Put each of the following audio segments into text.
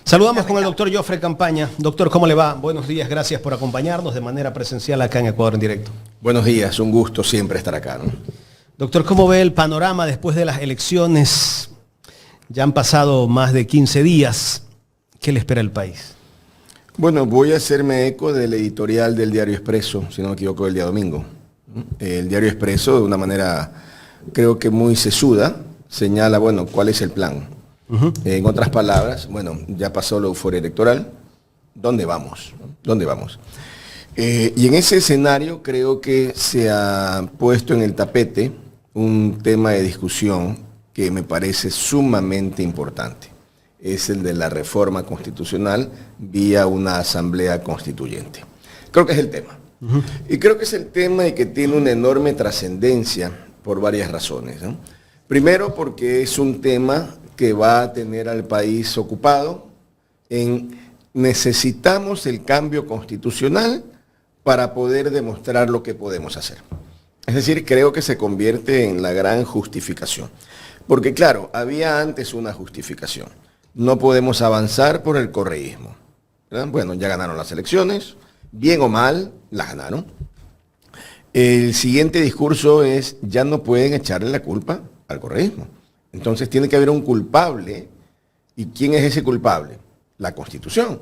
Saludamos con el doctor Jofre Campaña. Doctor, ¿cómo le va? Buenos días, gracias por acompañarnos de manera presencial acá en Ecuador en Directo. Buenos días, un gusto siempre estar acá, ¿no? Doctor, ¿cómo ve el panorama después de las elecciones? Ya han pasado más de 15 días. ¿Qué le espera al país? Bueno, voy a hacerme eco del editorial del Diario Expreso, si no me equivoco, del día domingo. El Diario Expreso, de una manera creo que muy sesuda, señala, bueno, cuál es el plan. En otras palabras, bueno, ya pasó la euforia electoral, ¿dónde vamos? ¿Dónde vamos? Y en ese escenario creo que se ha puesto en el tapete un tema de discusión que me parece sumamente importante. Es el de la reforma constitucional vía una asamblea constituyente. Creo que es el tema. Y creo que es el tema y que tiene una enorme trascendencia por varias razones, ¿no? Primero, porque es un tema que va a tener al país ocupado en necesitamos el cambio constitucional para poder demostrar lo que podemos hacer. Es decir, creo que se convierte en la gran justificación. Porque claro, había antes una justificación. No podemos avanzar por el correísmo, ¿verdad? Bueno, ya ganaron las elecciones, bien o mal, las ganaron. El siguiente discurso es, ya no pueden echarle la culpa al correísmo. Entonces tiene que haber un culpable. ¿Y quién es ese culpable? La Constitución.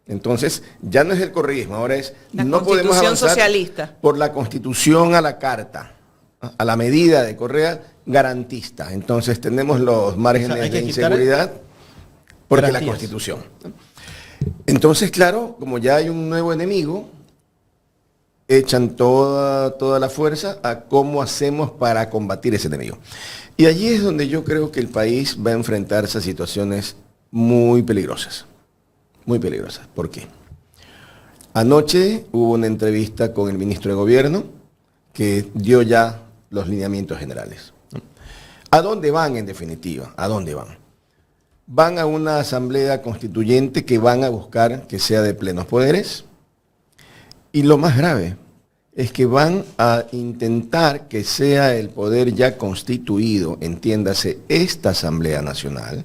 Entonces ya no es el correísmo, ahora es la no podemos avanzar socialista por la Constitución a la carta, a la medida de Correa garantista. Entonces tenemos los márgenes de inseguridad porque la Constitución. Entonces, claro, como ya hay un nuevo enemigo, echan toda la fuerza a cómo hacemos para combatir ese enemigo. Y allí es donde yo creo que el país va a enfrentarse a situaciones muy peligrosas. Muy peligrosas. ¿Por qué? Anoche hubo una entrevista con el ministro de Gobierno que dio ya los lineamientos generales. ¿A dónde van en definitiva? ¿A dónde van? Van a una asamblea constituyente que van a buscar que sea de plenos poderes. Y lo más grave es que van a intentar que sea el poder ya constituido, entiéndase, esta Asamblea Nacional,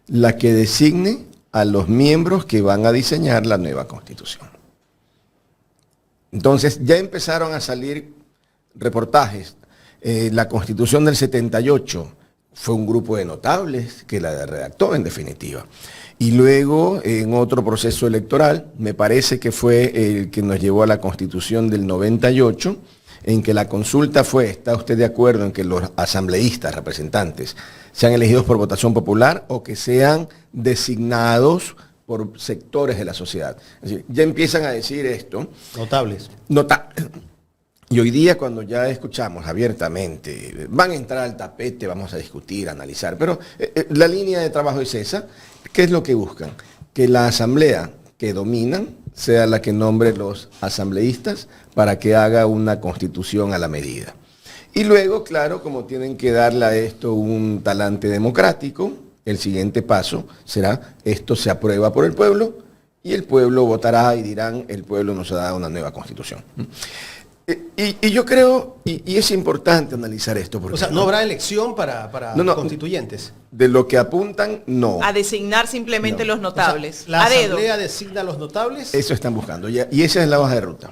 la que designe a los miembros que van a diseñar la nueva Constitución. Entonces ya empezaron a salir reportajes. La Constitución del 78 fue un grupo de notables que la redactó en definitiva. Y luego, en otro proceso electoral, me parece que fue el que nos llevó a la Constitución del 98, en que la consulta fue, ¿está usted de acuerdo en que los asambleístas, representantes, sean elegidos por votación popular o que sean designados por sectores de la sociedad? Es decir, ya empiezan a decir esto. Notables. Y hoy día cuando ya escuchamos abiertamente, van a entrar al tapete, vamos a discutir, analizar, pero la línea de trabajo es esa. ¿Qué es lo que buscan? Que la asamblea que dominan sea la que nombre los asambleístas para que haga una constitución a la medida. Y luego, claro, como tienen que darle a esto un talante democrático, el siguiente paso será, esto se aprueba por el pueblo y el pueblo votará y dirán, el pueblo nos ha dado una nueva constitución. Y yo creo, y es importante analizar esto. Porque, o sea, ¿no habrá elección para constituyentes? De lo que apuntan, no. A designar simplemente los notables. O sea, ¿la a dedo. asamblea designa a los notables? Eso están buscando, y esa es la hoja de ruta.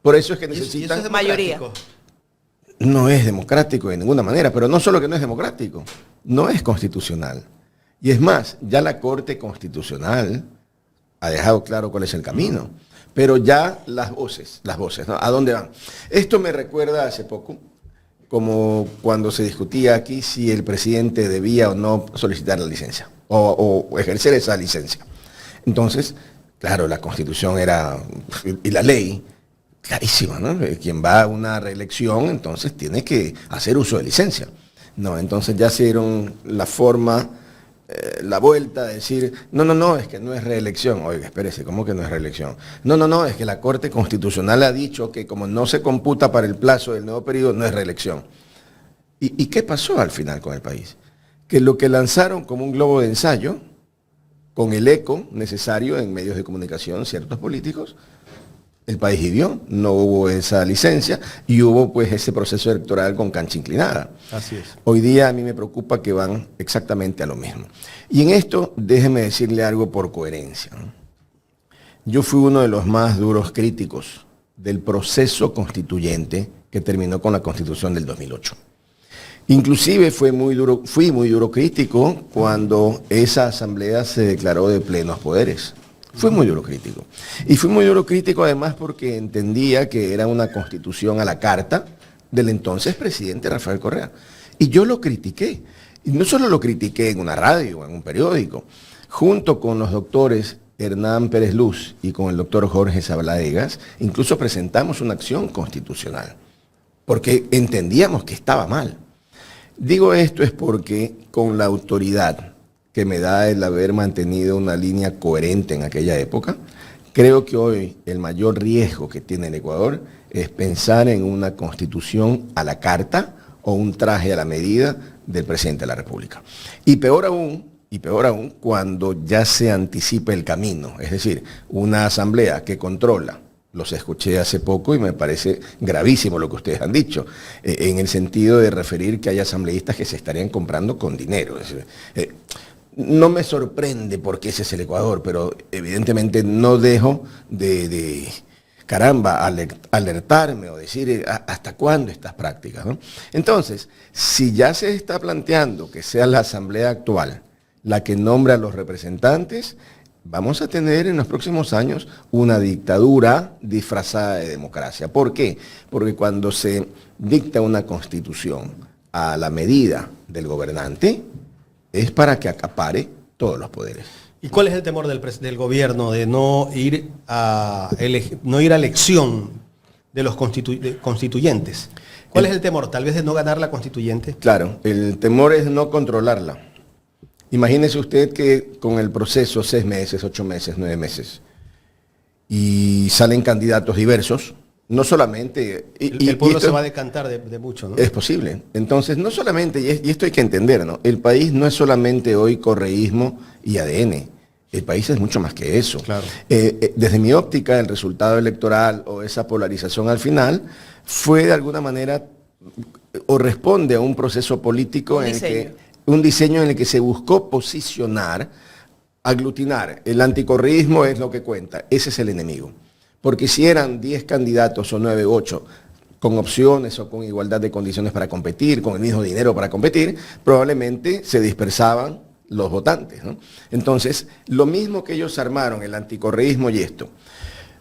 Por eso es que necesitan... ¿Y eso es mayoría? No es democrático de ninguna manera, pero no solo que no es democrático, no es constitucional. Y es más, ya la Corte Constitucional ha dejado claro cuál es el camino. Pero ya las voces, ¿no? ¿A dónde van? Esto me recuerda hace poco, como cuando se discutía aquí si el presidente debía o no solicitar la licencia, o ejercer esa licencia. Entonces, claro, la Constitución era, y la ley, clarísima, ¿no? Quien va a una reelección, entonces tiene que hacer uso de licencia. No, entonces ya se dieron la forma... la vuelta de decir, no, es que no es reelección. Oiga, espérese, ¿cómo que no es reelección? No, es que la Corte Constitucional ha dicho que como no se computa para el plazo del nuevo periodo, no es reelección. ¿Y qué pasó al final con el país? Que lo que lanzaron como un globo de ensayo, con el eco necesario en medios de comunicación, ciertos políticos, El país vivió, no hubo esa licencia y hubo pues ese proceso electoral con cancha inclinada. Así es. Hoy día a mí me preocupa que van exactamente a lo mismo. Y en esto déjeme decirle algo por coherencia, ¿no? Yo fui uno de los más duros críticos del proceso constituyente que terminó con la Constitución del 2008. Inclusive fui muy duro crítico cuando esa asamblea se declaró de plenos poderes. Fui muy duro crítico. Y fui muy duro crítico además porque entendía que era una constitución a la carta del entonces presidente Rafael Correa. Y yo lo critiqué. Y no solo lo critiqué en una radio o en un periódico, junto con los doctores Hernán Pérez Luz y con el doctor Jorge Sabladegas, incluso presentamos una acción constitucional, porque entendíamos que estaba mal. Digo esto es porque con la autoridad que me da el haber mantenido una línea coherente en aquella época, creo que hoy el mayor riesgo que tiene el Ecuador es pensar en una constitución a la carta o un traje a la medida del presidente de la República. Y peor aún, cuando ya se anticipa el camino, es decir, una asamblea que controla. Los escuché hace poco y me parece gravísimo lo que ustedes han dicho, en el sentido de referir que hay asambleístas que se estarían comprando con dinero. Es decir, no me sorprende porque ese es el Ecuador, pero evidentemente no dejo de alertarme o decir hasta cuándo estas prácticas, ¿no? Entonces, si ya se está planteando que sea la asamblea actual la que nombra a los representantes, vamos a tener en los próximos años una dictadura disfrazada de democracia. ¿Por qué? Porque cuando se dicta una constitución a la medida del gobernante, es para que acapare todos los poderes. ¿Y cuál es el temor del gobierno de no ir a elección de los constituyentes? ¿Cuál es el temor? ¿Tal vez de no ganar la constituyente? Claro, el temor es no controlarla. Imagínese usted que con el proceso 6 meses, 8 meses, 9 meses, y salen candidatos diversos, no solamente... El pueblo se va a decantar de mucho, ¿no? Es posible. Entonces, no solamente, y esto hay que entender, ¿no? El país no es solamente hoy correísmo y ADN. El país es mucho más que eso. Claro. Desde mi óptica, el resultado electoral o esa polarización al final fue de alguna manera o responde a un proceso político un diseño en el que se buscó posicionar, aglutinar. El anticorreísmo es lo que cuenta, ese es el enemigo. Porque si eran 10 candidatos o 9, 8, con opciones o con igualdad de condiciones para competir, con el mismo dinero para competir, probablemente se dispersaban los votantes, ¿no? Entonces, lo mismo que ellos armaron, el anticorreísmo y esto,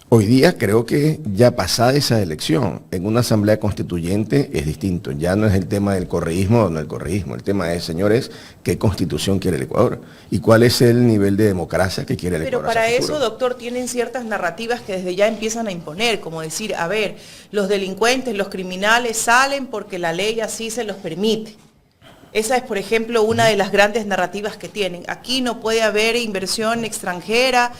hoy día creo que ya pasada esa elección, en una asamblea constituyente es distinto. Ya no es el tema del correísmo o no el correísmo. El tema es, señores, ¿qué constitución quiere el Ecuador? ¿Y cuál es el nivel de democracia que quiere el Ecuador? Pero para eso, doctor, tienen ciertas narrativas que desde ya empiezan a imponer, como decir, a ver, los delincuentes, los criminales salen porque la ley así se los permite. Esa es, por ejemplo, una de las grandes narrativas que tienen. Aquí no puede haber inversión extranjera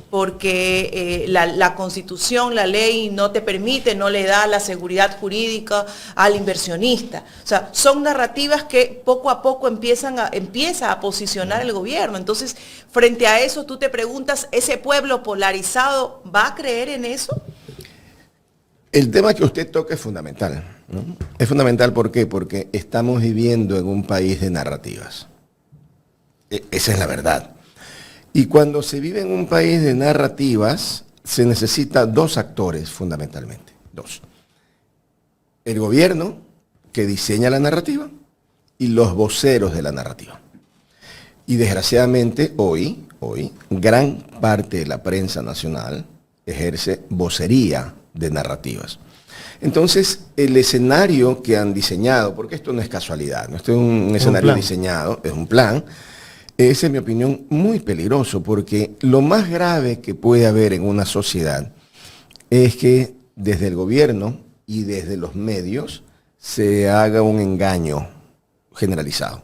porque la Constitución, la ley no te permite, no le da la seguridad jurídica al inversionista. O sea, son narrativas que poco a poco empieza a posicionar el gobierno. Entonces, frente a eso, tú te preguntas, ¿ese pueblo polarizado va a creer en eso? El tema que usted toca es fundamental, ¿no? Es fundamental, ¿por qué? Porque estamos viviendo en un país de narrativas. Esa es la verdad. Y cuando se vive en un país de narrativas, se necesita 2 actores fundamentalmente. 2. El gobierno, que diseña la narrativa, y los voceros de la narrativa. Y desgraciadamente hoy, gran parte de la prensa nacional ejerce vocería de narrativas. Entonces, el escenario que han diseñado, porque esto no es casualidad, no, esto es un escenario diseñado, es un plan, es, en mi opinión, muy peligroso, porque lo más grave que puede haber en una sociedad es que desde el gobierno y desde los medios se haga un engaño generalizado.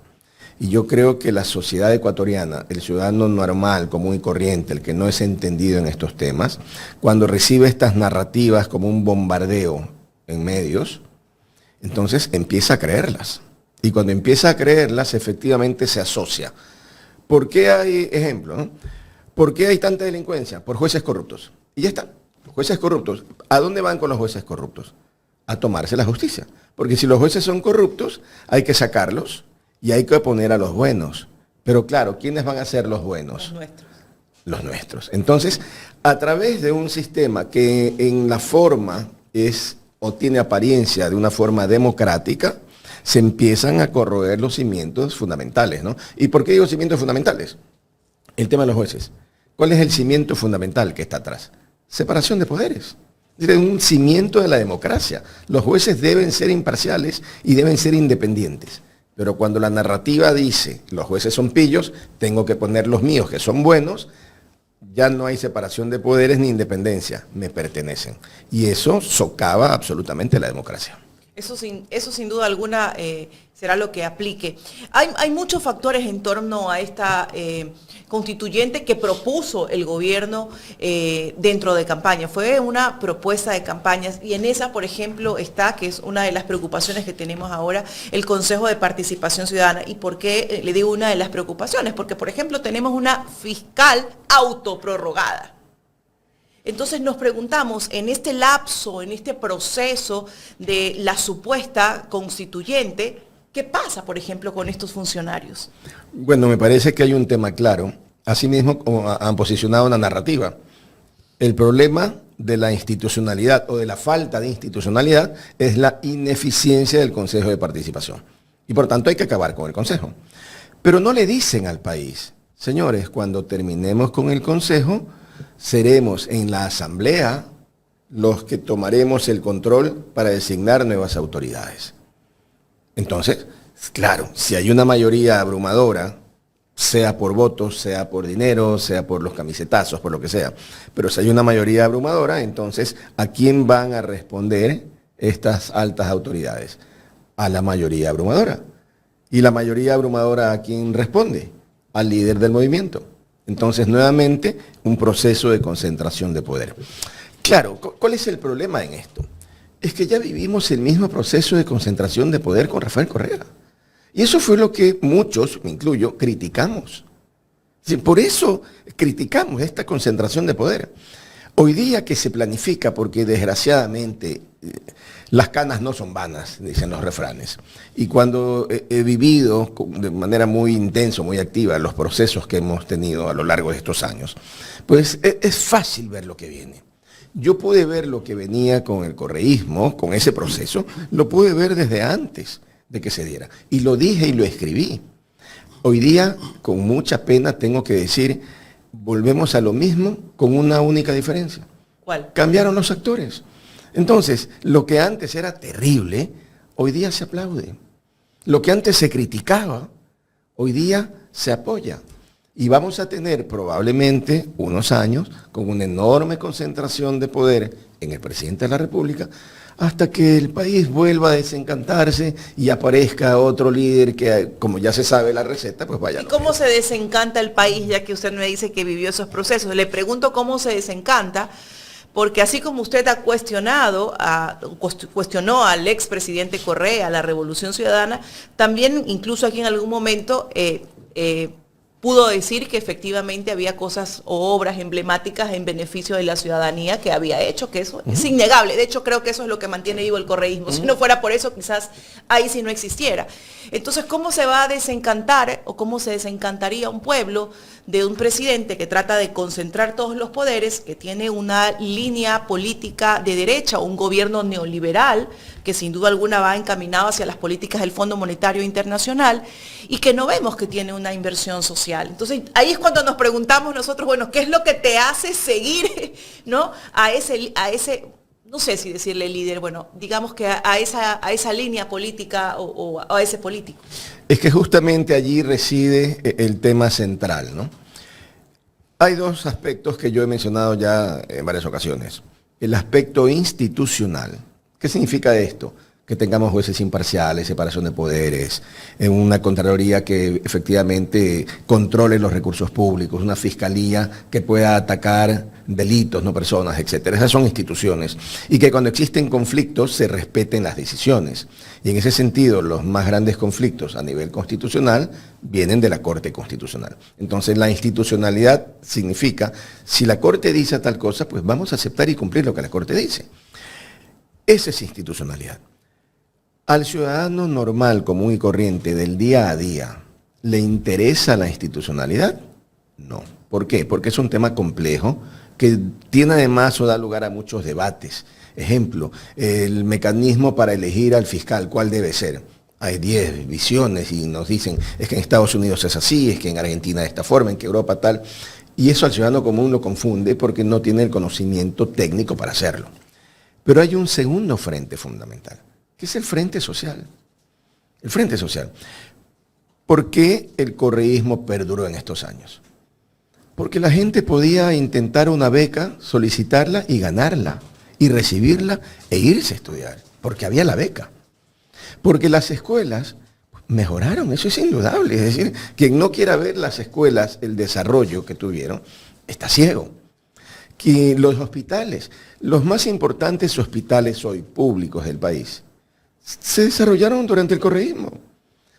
Y yo creo que la sociedad ecuatoriana, el ciudadano normal, común y corriente, el que no es entendido en estos temas, cuando recibe estas narrativas como un bombardeo en medios, entonces empieza a creerlas. Y cuando empieza a creerlas, efectivamente se asocia. ¿Por qué hay, ejemplo, ¿no? ¿Por qué hay tanta delincuencia? Por jueces corruptos. Y ya está. jueces corruptos. ¿A dónde van con los jueces corruptos? A tomarse la justicia. Porque si los jueces son corruptos, hay que sacarlos y hay que poner a los buenos. Pero claro, ¿quiénes van a ser los buenos? Los nuestros. Los nuestros. Entonces, a través de un sistema que en la forma es o tiene apariencia de una forma democrática, se empiezan a corroer los cimientos fundamentales, ¿no? ¿Y por qué digo cimientos fundamentales? El tema de los jueces. ¿Cuál es el cimiento fundamental que está atrás? Separación de poderes. Es un cimiento de la democracia. Los jueces deben ser imparciales y deben ser independientes. Pero cuando la narrativa dice, los jueces son pillos, tengo que poner los míos que son buenos, ya no hay separación de poderes ni independencia, me pertenecen. Y eso socava absolutamente la democracia. Eso sin duda alguna será lo que aplique. Hay muchos factores en torno a esta constituyente que propuso el gobierno dentro de campaña. Fue una propuesta de campañas y en esa, por ejemplo, está, que es una de las preocupaciones que tenemos ahora, el Consejo de Participación Ciudadana. ¿Y por qué le digo una de las preocupaciones? Porque, por ejemplo, tenemos una fiscal autoprorrogada. Entonces nos preguntamos, en este lapso, en este proceso de la supuesta constituyente, ¿qué pasa, por ejemplo, con estos funcionarios? Bueno, me parece que hay un tema claro. Asimismo, han posicionado una narrativa. El problema de la institucionalidad o de la falta de institucionalidad es la ineficiencia del Consejo de Participación. Y por tanto hay que acabar con el Consejo. Pero no le dicen al país, señores, cuando terminemos con el Consejo, seremos en la Asamblea los que tomaremos el control para designar nuevas autoridades. Entonces, claro, si hay una mayoría abrumadora, sea por votos, sea por dinero, sea por los camisetazos, por lo que sea, pero si hay una mayoría abrumadora, entonces, ¿a quién van a responder estas altas autoridades? A la mayoría abrumadora. ¿Y la mayoría abrumadora a quién responde? Al líder del movimiento. Entonces, nuevamente, un proceso de concentración de poder. Claro, ¿cuál es el problema en esto? Es que ya vivimos el mismo proceso de concentración de poder con Rafael Correa. Y eso fue lo que muchos, me incluyo, criticamos. Por eso criticamos esta concentración de poder. Hoy día que se planifica, porque desgraciadamente las canas no son vanas, dicen los refranes. Y cuando he vivido de manera muy intensa, muy activa, los procesos que hemos tenido a lo largo de estos años, pues es fácil ver lo que viene. Yo pude ver lo que venía con el correísmo, con ese proceso, lo pude ver desde antes de que se diera. Y lo dije y lo escribí. Hoy día, con mucha pena, tengo que decir, volvemos a lo mismo con una única diferencia. ¿Cuál? Cambiaron los actores. Entonces, lo que antes era terrible, hoy día se aplaude. Lo que antes se criticaba, hoy día se apoya. Y vamos a tener probablemente unos años con una enorme concentración de poder en el presidente de la República, hasta que el país vuelva a desencantarse y aparezca otro líder que, como ya se sabe la receta, pues vaya. ¿Y cómo se desencanta el país, ya que usted me dice que vivió esos procesos? Le pregunto cómo se desencanta, porque así como usted ha cuestionó al expresidente Correa, a la Revolución Ciudadana, también incluso aquí en algún momento pudo decir que efectivamente había cosas o obras emblemáticas en beneficio de la ciudadanía que había hecho, que eso es innegable. De hecho, creo que eso es lo que mantiene vivo el correísmo. Si no fuera por eso, quizás ahí sí no existiera. Entonces, ¿cómo se va a desencantar o cómo se desencantaría un pueblo de un presidente que trata de concentrar todos los poderes, que tiene una línea política de derecha, un gobierno neoliberal, que sin duda alguna va encaminado hacia las políticas del Fondo Monetario Internacional, y que no vemos que tiene una inversión social? Entonces, ahí es cuando nos preguntamos nosotros, bueno, ¿qué es lo que te hace seguir, ¿no?, a ese, no sé si decirle líder, bueno, digamos que a esa línea política o a ese político? Es que justamente allí reside el tema central, ¿no? Hay dos aspectos que yo he mencionado ya en varias ocasiones. El aspecto institucional. ¿Qué significa esto? que tengamos jueces imparciales, separación de poderes, una Contraloría que efectivamente controle los recursos públicos, una fiscalía que pueda atacar delitos, no personas, etcétera. Esas son instituciones. Y que cuando existen conflictos se respeten las decisiones. Y en ese sentido, los más grandes conflictos a nivel constitucional vienen de la Corte Constitucional. Entonces, la institucionalidad significa, si la Corte dice tal cosa, pues vamos a aceptar y cumplir lo que la Corte dice. Esa es institucionalidad. Al ciudadano normal, común y corriente, del día a día, ¿le interesa la institucionalidad? No. ¿Por qué? Porque es un tema complejo que tiene además o da lugar a muchos debates. Ejemplo, el mecanismo para elegir al fiscal, ¿cuál debe ser? Hay 10 visiones y nos dicen, es que en Estados Unidos es así, es que en Argentina de esta forma, en que Europa tal. Y eso al ciudadano común lo confunde porque no tiene el conocimiento técnico para hacerlo. Pero hay un segundo frente fundamental, que es el frente social. El frente social. ¿Por qué el correísmo perduró en estos años? Porque la gente podía intentar una beca, solicitarla y ganarla, y recibirla e irse a estudiar, porque había la beca. Porque las escuelas mejoraron, eso es indudable. Es decir, quien no quiera ver las escuelas, el desarrollo que tuvieron, está ciego. Que los hospitales, los más importantes hospitales hoy públicos del país, se desarrollaron durante el correísmo.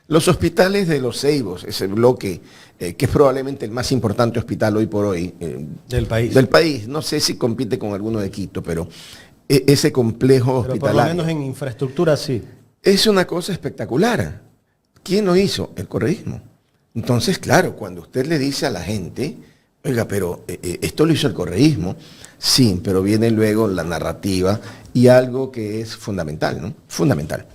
Los hospitales de Los Ceibos, ese bloque, que es probablemente el más importante hospital hoy por hoy. Del país. Del país. No sé si compite con alguno de Quito, pero ese complejo Pero hospitalario. por lo menos en infraestructura sí. Es una cosa espectacular. ¿Quién lo hizo? El correísmo. Entonces, claro, cuando usted le dice a la gente, oiga, pero esto lo hizo el correísmo, sí, pero viene luego la narrativa y algo que es fundamental, ¿no? Fundamental.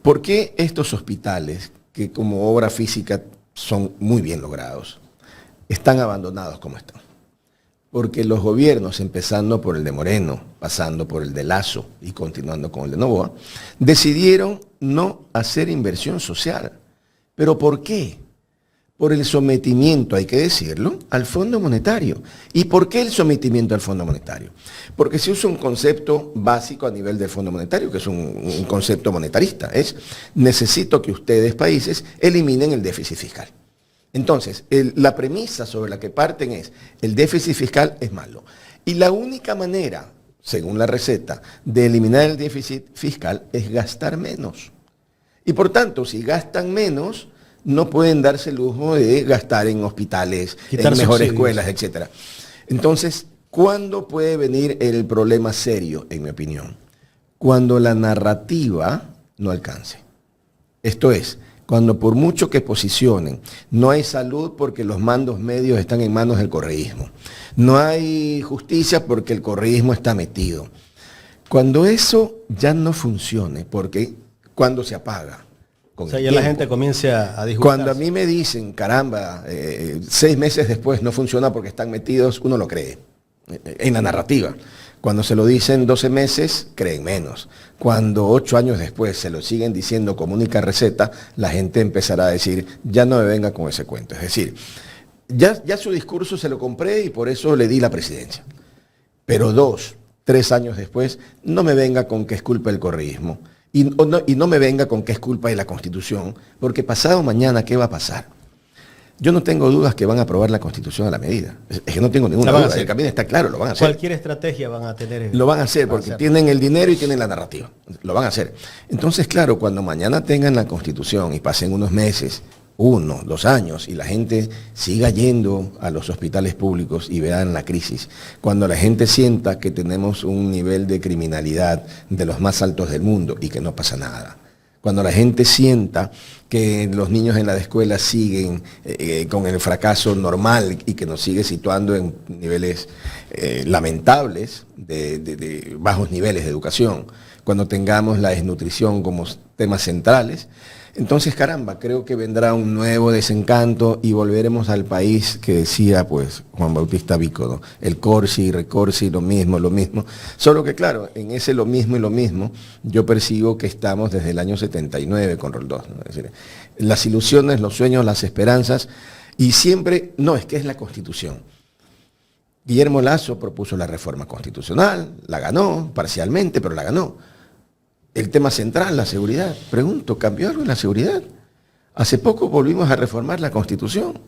¿Por qué estos hospitales, que como obra física son muy bien logrados, están abandonados como están? Porque los gobiernos, empezando por el de Moreno, pasando por el de Lasso y continuando con el de Noboa, decidieron no hacer inversión social. ¿Pero por qué? Por el sometimiento, hay que decirlo, al Fondo Monetario. ¿Y por qué el sometimiento al Fondo Monetario? Porque se usa un concepto básico a nivel del Fondo Monetario, que es un concepto monetarista. Es, necesito que ustedes, países, eliminen el déficit fiscal. Entonces, la premisa sobre la que parten es, el déficit fiscal es malo. Y la única manera, según la receta, de eliminar el déficit fiscal es gastar menos. Y por tanto, si gastan menos, no pueden darse el lujo de gastar en hospitales, quitar en mejores subsidios, escuelas, etc. Entonces, ¿cuándo puede venir el problema serio, en mi opinión? Cuando la narrativa no alcance. Esto es, cuando por mucho que posicionen, no hay salud porque los mandos medios están en manos del correísmo. No hay justicia porque el correísmo está metido. Cuando eso ya no funcione, porque cuando se apaga, o sea, ya la gente comience a disgustarse. Cuando a mí me dicen, caramba, 6 meses después no funciona porque están metidos, uno lo cree, en la narrativa. Cuando se lo dicen 12 meses, creen menos. Cuando 8 años después se lo siguen diciendo como única receta, la gente empezará a decir, ya no me venga con ese cuento. Es decir, ya su discurso se lo compré y por eso le di la presidencia. Pero 2, 3 años después, no me venga con que es culpa del correísmo. Y no me venga con que es culpa de la Constitución, porque pasado mañana, ¿qué va a pasar? Yo no tengo dudas que van a aprobar la Constitución a la medida. Es que no tengo ninguna duda. El camino está claro, lo van a hacer. Cualquier estrategia van a tener. Lo van a hacer porque tienen el dinero y tienen la narrativa. Lo van a hacer. Entonces, claro, cuando mañana tengan la Constitución y pasen unos meses, 1, 2 años, y la gente siga yendo a los hospitales públicos y vean la crisis, cuando la gente sienta que tenemos un nivel de criminalidad de los más altos del mundo y que no pasa nada, cuando la gente sienta que los niños en la escuela siguen con el fracaso normal y que nos sigue situando en niveles lamentables de bajos niveles de educación, cuando tengamos la desnutrición como temas centrales, entonces, caramba, creo que vendrá un nuevo desencanto y volveremos al país que decía pues Juan Bautista Vico, ¿no? El corsi y recorsi, lo mismo. Solo que claro, en ese lo mismo y lo mismo, yo percibo que estamos desde el año 79 con Roldós, ¿no? Es decir, las ilusiones, los sueños, las esperanzas, y siempre, no, es que es la Constitución. Guillermo Lasso propuso la reforma constitucional, la ganó parcialmente, pero la ganó. el tema central, la seguridad. Pregunto, ¿cambió algo en la seguridad? Hace poco volvimos a reformar la Constitución.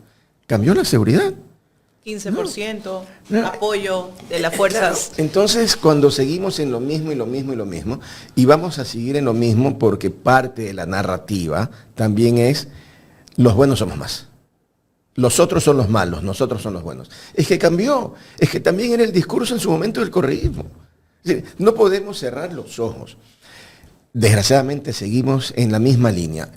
¿Cambió la seguridad? 15%, No. apoyo de las fuerzas. Claro. Entonces, cuando seguimos en lo mismo y lo mismo y lo mismo, y vamos a seguir en lo mismo porque parte de la narrativa también es los buenos somos más. Los otros son los malos, nosotros son los buenos. Es que cambió, es que también era el discurso en su momento del correísmo. Es decir, no podemos cerrar los ojos. Desgraciadamente seguimos en la misma línea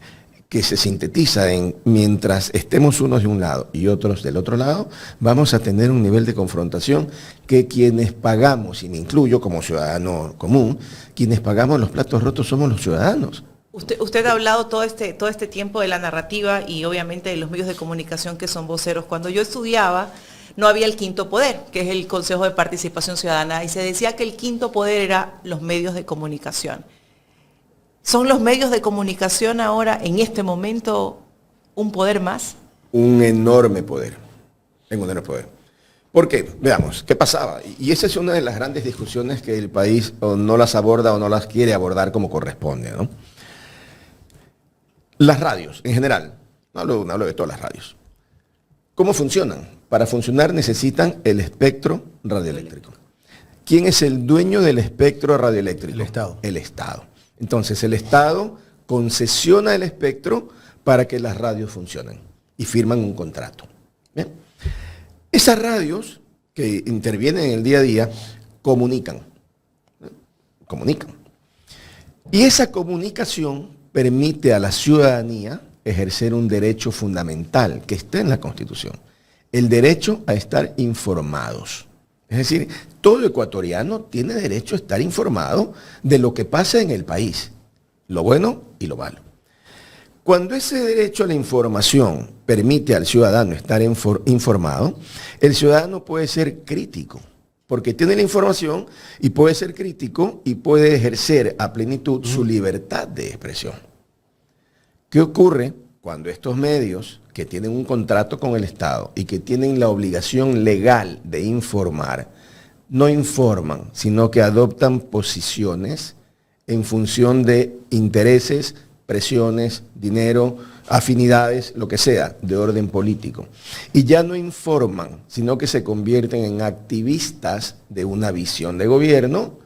que se sintetiza en mientras estemos unos de un lado y otros del otro lado, vamos a tener un nivel de confrontación que quienes pagamos, y me incluyo como ciudadano común, quienes pagamos los platos rotos somos los ciudadanos. Usted ha hablado todo este tiempo de la narrativa y obviamente de los medios de comunicación que son voceros. Cuando yo estudiaba, no había el quinto poder, que es el Consejo de Participación Ciudadana, y se decía que el quinto poder era los medios de comunicación. ¿Son los medios de comunicación ahora, en este momento, un poder más? Un enorme poder. Un enorme poder. ¿Por qué? Veamos, ¿qué pasaba? Y esa es una de las grandes discusiones que el país o no las aborda o no las quiere abordar como corresponde, ¿no? Las radios, en general, no hablo de todas las radios. ¿Cómo funcionan? Para funcionar necesitan el espectro radioeléctrico. ¿Quién es el dueño del espectro radioeléctrico? El Estado. El Estado. Entonces, el Estado concesiona el espectro para que las radios funcionen y firman un contrato. ¿Bien? Esas radios que intervienen en el día a día comunican. Comunican. Y esa comunicación permite a la ciudadanía ejercer un derecho fundamental que está en la Constitución, el derecho a estar informados. Es decir, todo ecuatoriano tiene derecho a estar informado de lo que pasa en el país, lo bueno y lo malo. Cuando ese derecho a la información permite al ciudadano estar informado, el ciudadano puede ser crítico, porque tiene la información y puede ser crítico y puede ejercer a plenitud su libertad de expresión. ¿Qué ocurre cuando estos medios que tienen un contrato con el Estado y que tienen la obligación legal de informar, no informan, sino que adoptan posiciones en función de intereses, presiones, dinero, afinidades, lo que sea, de orden político? Y ya no informan, sino que se convierten en activistas de una visión de gobierno.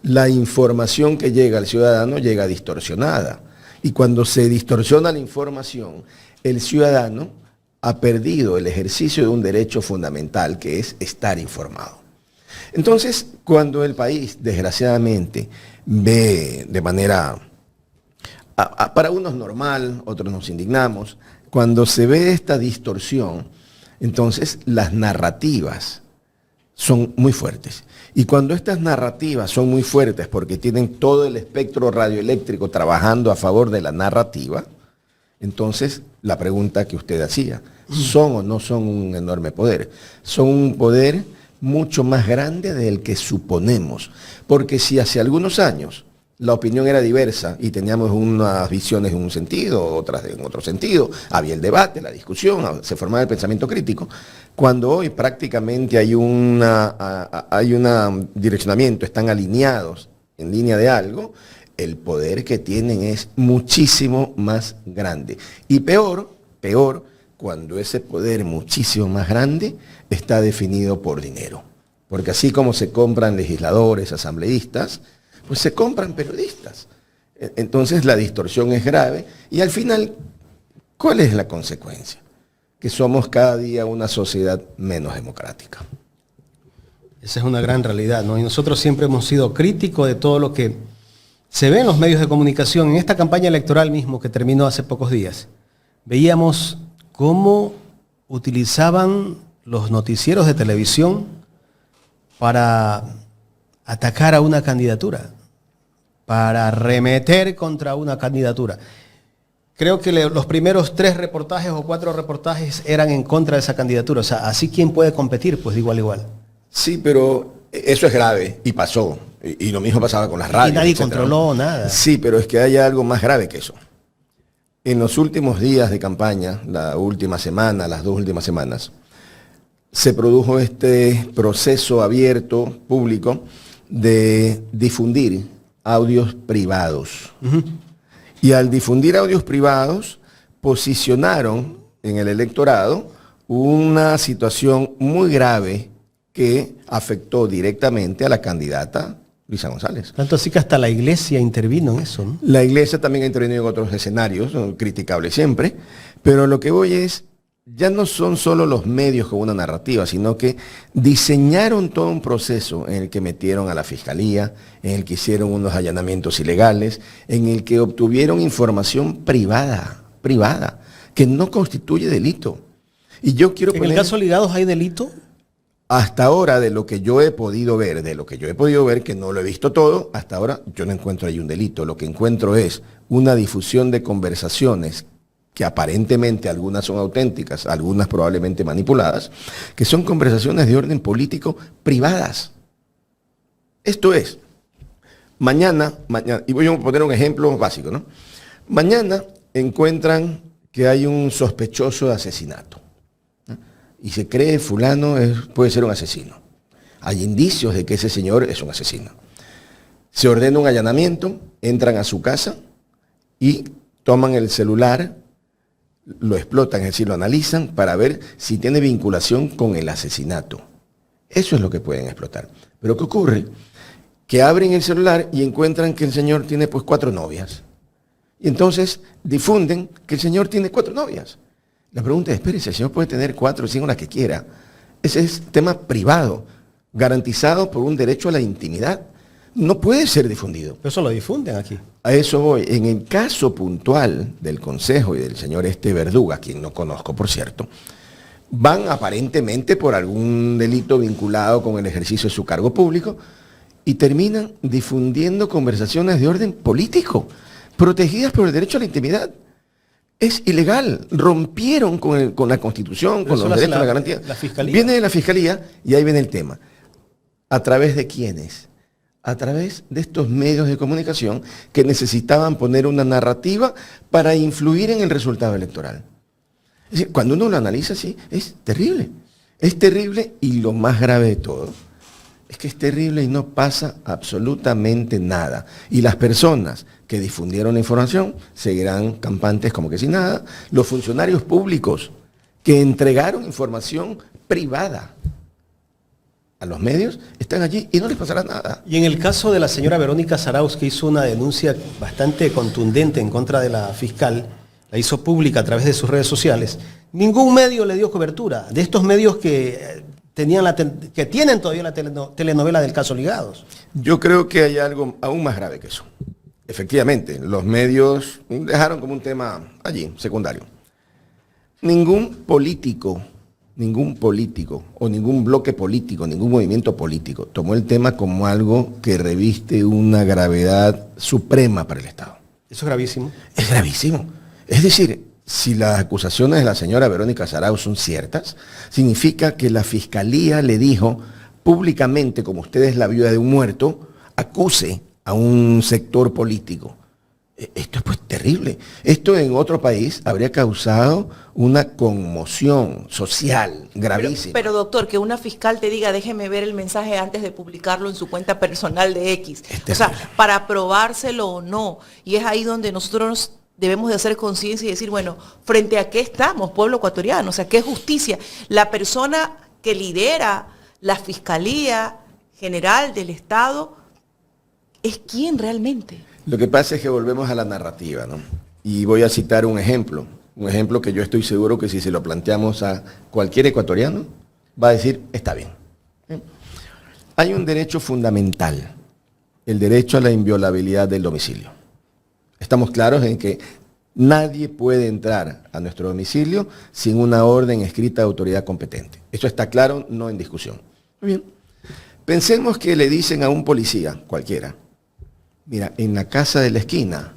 La información que llega al ciudadano llega distorsionada. Y cuando se distorsiona la información, el ciudadano ha perdido el ejercicio de un derecho fundamental, que es estar informado. Entonces, cuando el país, desgraciadamente, ve de manera, para unos normal, otros nos indignamos, cuando se ve esta distorsión, entonces las narrativas son muy fuertes. Y cuando estas narrativas son muy fuertes porque tienen todo el espectro radioeléctrico trabajando a favor de la narrativa, entonces la pregunta que usted hacía, ¿son o no son un enorme poder? Son un poder mucho más grande del que suponemos. Porque si hace algunos años la opinión era diversa y teníamos unas visiones en un sentido, otras en otro sentido, había el debate, la discusión, se formaba el pensamiento crítico. Cuando hoy prácticamente hay un direccionamiento, están alineados en línea de algo, el poder que tienen es muchísimo más grande. Y peor, cuando ese poder muchísimo más grande está definido por dinero. Porque así como se compran legisladores, asambleístas, pues se compran periodistas. Entonces la distorsión es grave y al final, ¿cuál es la consecuencia? Que somos cada día una sociedad menos democrática. Esa es una gran realidad, ¿no? Y nosotros siempre hemos sido críticos de todo lo que se ve en los medios de comunicación. En esta campaña electoral mismo que terminó hace pocos días, veíamos cómo utilizaban los noticieros de televisión para atacar a una candidatura, para arremeter contra una candidatura. Creo que los primeros 3 reportajes o 4 reportajes eran en contra de esa candidatura. O sea, así ¿quién puede competir? Pues de igual a igual. Sí, pero eso es grave y pasó. Y lo mismo pasaba con las radios. Y nadie etcétera. controló nada. Sí, pero es que hay algo más grave que eso. En los últimos días de campaña, la última semana, las 2 últimas semanas, se produjo este proceso abierto, público, de difundir audios privados. Y al difundir audios privados, posicionaron en el electorado una situación muy grave que afectó directamente a la candidata Luisa González. Tanto así que hasta la iglesia intervino en eso, ¿no? La iglesia también ha intervenido en otros escenarios, criticables siempre, pero lo que voy es, ya no son solo los medios con una narrativa, sino que diseñaron todo un proceso en el que metieron a la fiscalía, en el que hicieron unos allanamientos ilegales, en el que obtuvieron información privada, que no constituye delito. Y yo quiero ¿En el caso Ligados hay delito? Hasta ahora, de lo que yo he podido ver, que no lo he visto todo, hasta ahora yo no encuentro ahí un delito. Lo que encuentro es una difusión de conversaciones que aparentemente algunas son auténticas, algunas probablemente manipuladas, que son conversaciones de orden político privadas. Esto es, mañana, y voy a poner un ejemplo básico, ¿no? Mañana encuentran que hay un sospechoso de asesinato, ¿no? Y se cree fulano puede ser un asesino. Hay indicios de que ese señor es un asesino. Se ordena un allanamiento, entran a su casa y toman el celular, lo explotan, es decir, lo analizan para ver si tiene vinculación con el asesinato. Eso es lo que pueden explotar. Pero ¿qué ocurre? Que abren el celular y encuentran que el señor tiene pues 4 novias. Y entonces difunden que el señor tiene 4 novias. La pregunta es, espérese, el señor puede tener 4 o 5 las que quiera. Ese es tema privado, garantizado por un derecho a la intimidad. No puede ser difundido. Pero eso lo difunden aquí. A eso voy. En el caso puntual del Consejo y del señor Verduga, quien no conozco, por cierto, van aparentemente por algún delito vinculado con el ejercicio de su cargo público y terminan difundiendo conversaciones de orden político, protegidas por el derecho a la intimidad. Es ilegal. Rompieron con la Constitución, con los derechos a la garantía. La Fiscalía. Viene de la Fiscalía y ahí viene el tema. ¿A través de quiénes? A través de estos medios de comunicación que necesitaban poner una narrativa para influir en el resultado electoral. Es decir, cuando uno lo analiza así, es terrible. Es terrible y lo más grave de todo es que es terrible y no pasa absolutamente nada. Y las personas que difundieron la información seguirán campantes como que sin nada. Los funcionarios públicos que entregaron información privada a los medios están allí y no les pasará nada. Y en el caso de la señora Verónica Zarauz, que hizo una denuncia bastante contundente en contra de la fiscal, la hizo pública a través de sus redes sociales, ningún medio le dio cobertura. De estos medios que tienen todavía la telenovela del caso Ligados. Yo creo que hay algo aún más grave que eso. Efectivamente, los medios dejaron como un tema allí, secundario. Ningún político o ningún bloque político, ningún movimiento político tomó el tema como algo que reviste una gravedad suprema para el Estado. Eso es gravísimo. Es gravísimo. Es decir, si las acusaciones de la señora Verónica Zarauz son ciertas, significa que la Fiscalía le dijo públicamente, como usted es la viuda de un muerto, acuse a un sector político. Esto es pues terrible. Esto en otro país habría causado una conmoción social gravísima. Pero doctor, que una fiscal te diga, déjeme ver el mensaje antes de publicarlo en su cuenta personal de X. O sea, para probárselo o no. Y es ahí donde nosotros debemos de hacer conciencia y decir, bueno, ¿frente a qué estamos, pueblo ecuatoriano? O sea, ¿qué justicia? La persona que lidera la Fiscalía General del Estado es quién realmente. Lo que pasa es que volvemos a la narrativa, ¿no? Y voy a citar un ejemplo que yo estoy seguro que si se lo planteamos a cualquier ecuatoriano, va a decir, está bien. Hay un derecho fundamental, el derecho a la inviolabilidad del domicilio. Estamos claros en que nadie puede entrar a nuestro domicilio sin una orden escrita de autoridad competente. Eso está claro, no en discusión. Muy bien. Pensemos que le dicen a un policía, cualquiera, mira, en la casa de la esquina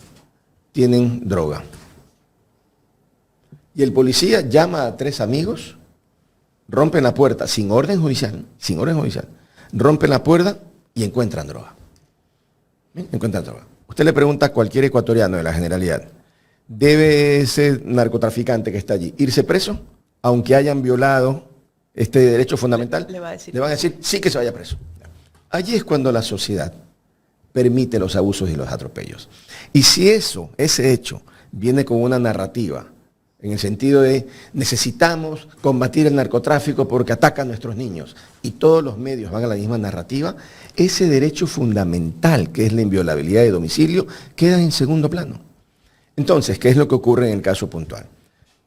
tienen droga. Y el policía llama a 3 amigos, rompen la puerta sin orden judicial, rompen la puerta y encuentran droga. Encuentran droga. Usted le pregunta a cualquier ecuatoriano de la Generalidad, ¿debe ese narcotraficante que está allí irse preso, aunque hayan violado este derecho fundamental? Le van a decir sí que se vaya preso. Allí es cuando la sociedad permite los abusos y los atropellos. Y si ese hecho, viene con una narrativa, en el sentido de necesitamos combatir el narcotráfico porque atacan a nuestros niños, y todos los medios van a la misma narrativa, ese derecho fundamental, que es la inviolabilidad de domicilio, queda en segundo plano. Entonces, ¿qué es lo que ocurre en el caso puntual?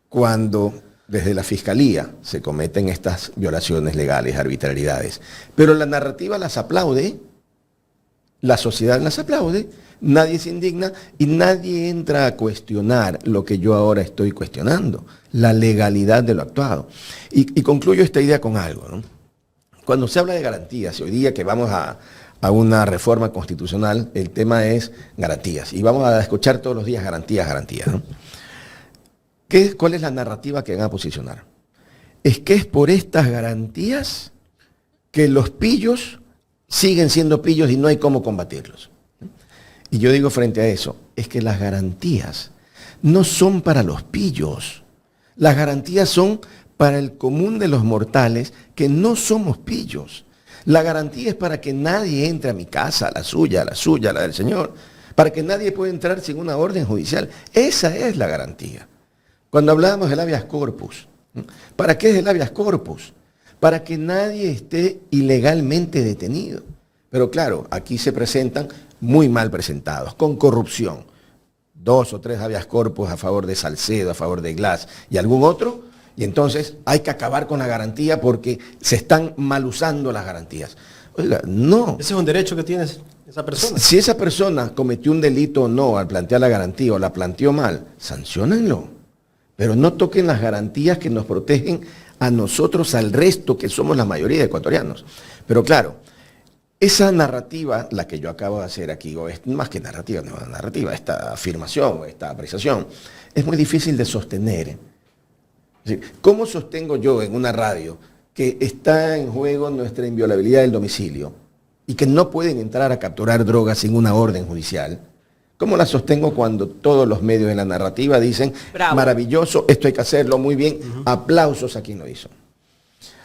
Cuando desde la Fiscalía se cometen estas violaciones legales, arbitrariedades, pero la narrativa las aplaude, la sociedad las aplaude, nadie se indigna y nadie entra a cuestionar lo que yo ahora estoy cuestionando, la legalidad de lo actuado. Y concluyo esta idea con algo, ¿no? Cuando se habla de garantías, y hoy día que vamos a una reforma constitucional, el tema es garantías. Y vamos a escuchar todos los días garantías, ¿no? ¿Cuál es la narrativa que van a posicionar? Es que es por estas garantías que los pillos siguen siendo pillos y no hay cómo combatirlos. Y yo digo frente a eso, es que las garantías no son para los pillos. Las garantías son para el común de los mortales que no somos pillos. La garantía es para que nadie entre a mi casa, la suya, la del Señor, para que nadie pueda entrar sin una orden judicial. Esa es la garantía. Cuando hablábamos del habeas corpus, ¿para qué es el habeas corpus? Para que nadie esté ilegalmente detenido. Pero claro, aquí se presentan muy mal presentados, con corrupción. 2 o 3 habeas corpus a favor de Salcedo, a favor de Glass y algún otro, y entonces hay que acabar con la garantía porque se están mal usando las garantías. Oiga, no. Ese es un derecho que tiene esa persona. Si esa persona cometió un delito o no al plantear la garantía o la planteó mal, sanciónenlo. Pero no toquen las garantías que nos protegen a nosotros, al resto, que somos la mayoría de ecuatorianos. Pero claro, esa narrativa, la que yo acabo de hacer aquí, o es más que narrativa, no narrativa, esta afirmación o esta apreciación, es muy difícil de sostener. Es decir, ¿cómo sostengo yo en una radio que está en juego nuestra inviolabilidad del domicilio y que no pueden entrar a capturar drogas sin una orden judicial? ¿Cómo la sostengo cuando todos los medios de la narrativa dicen, bravo, maravilloso, esto hay que hacerlo muy bien, aplausos a quien lo hizo?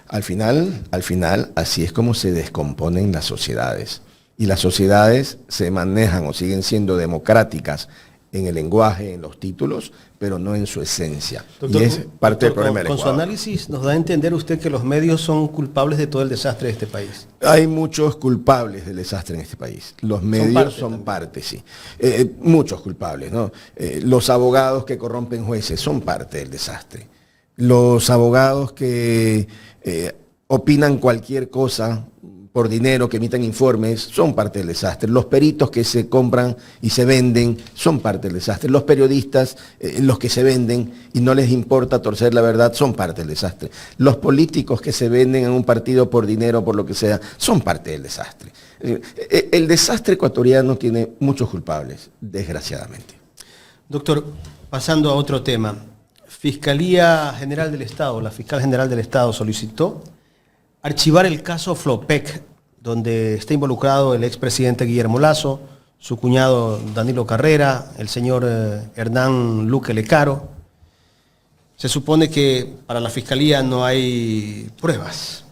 Al final, así es como se descomponen las sociedades. Y las sociedades se manejan o siguen siendo democráticas en el lenguaje, en los títulos, pero no en su esencia. Doctor, y es parte del problema del Ecuador. Con su análisis nos da a entender usted que los medios son culpables de todo el desastre de este país. Hay muchos culpables del desastre en este país. Los medios son parte, sí. Muchos culpables, ¿no? Los abogados que corrompen jueces son parte del desastre. Los abogados que opinan cualquier cosa por dinero, que emiten informes, son parte del desastre. Los peritos que se compran y se venden son parte del desastre. Los periodistas, los que se venden y no les importa torcer la verdad, son parte del desastre. Los políticos que se venden en un partido por dinero, por lo que sea, son parte del desastre. El desastre ecuatoriano tiene muchos culpables, desgraciadamente. Doctor, pasando a otro tema. Fiscalía General del Estado, la Fiscal General del Estado solicitó archivar el caso Flopec, donde está involucrado el expresidente Guillermo Lasso, su cuñado Danilo Carrera, el señor Hernán Luque Lecaro. Se supone que para la Fiscalía no hay pruebas.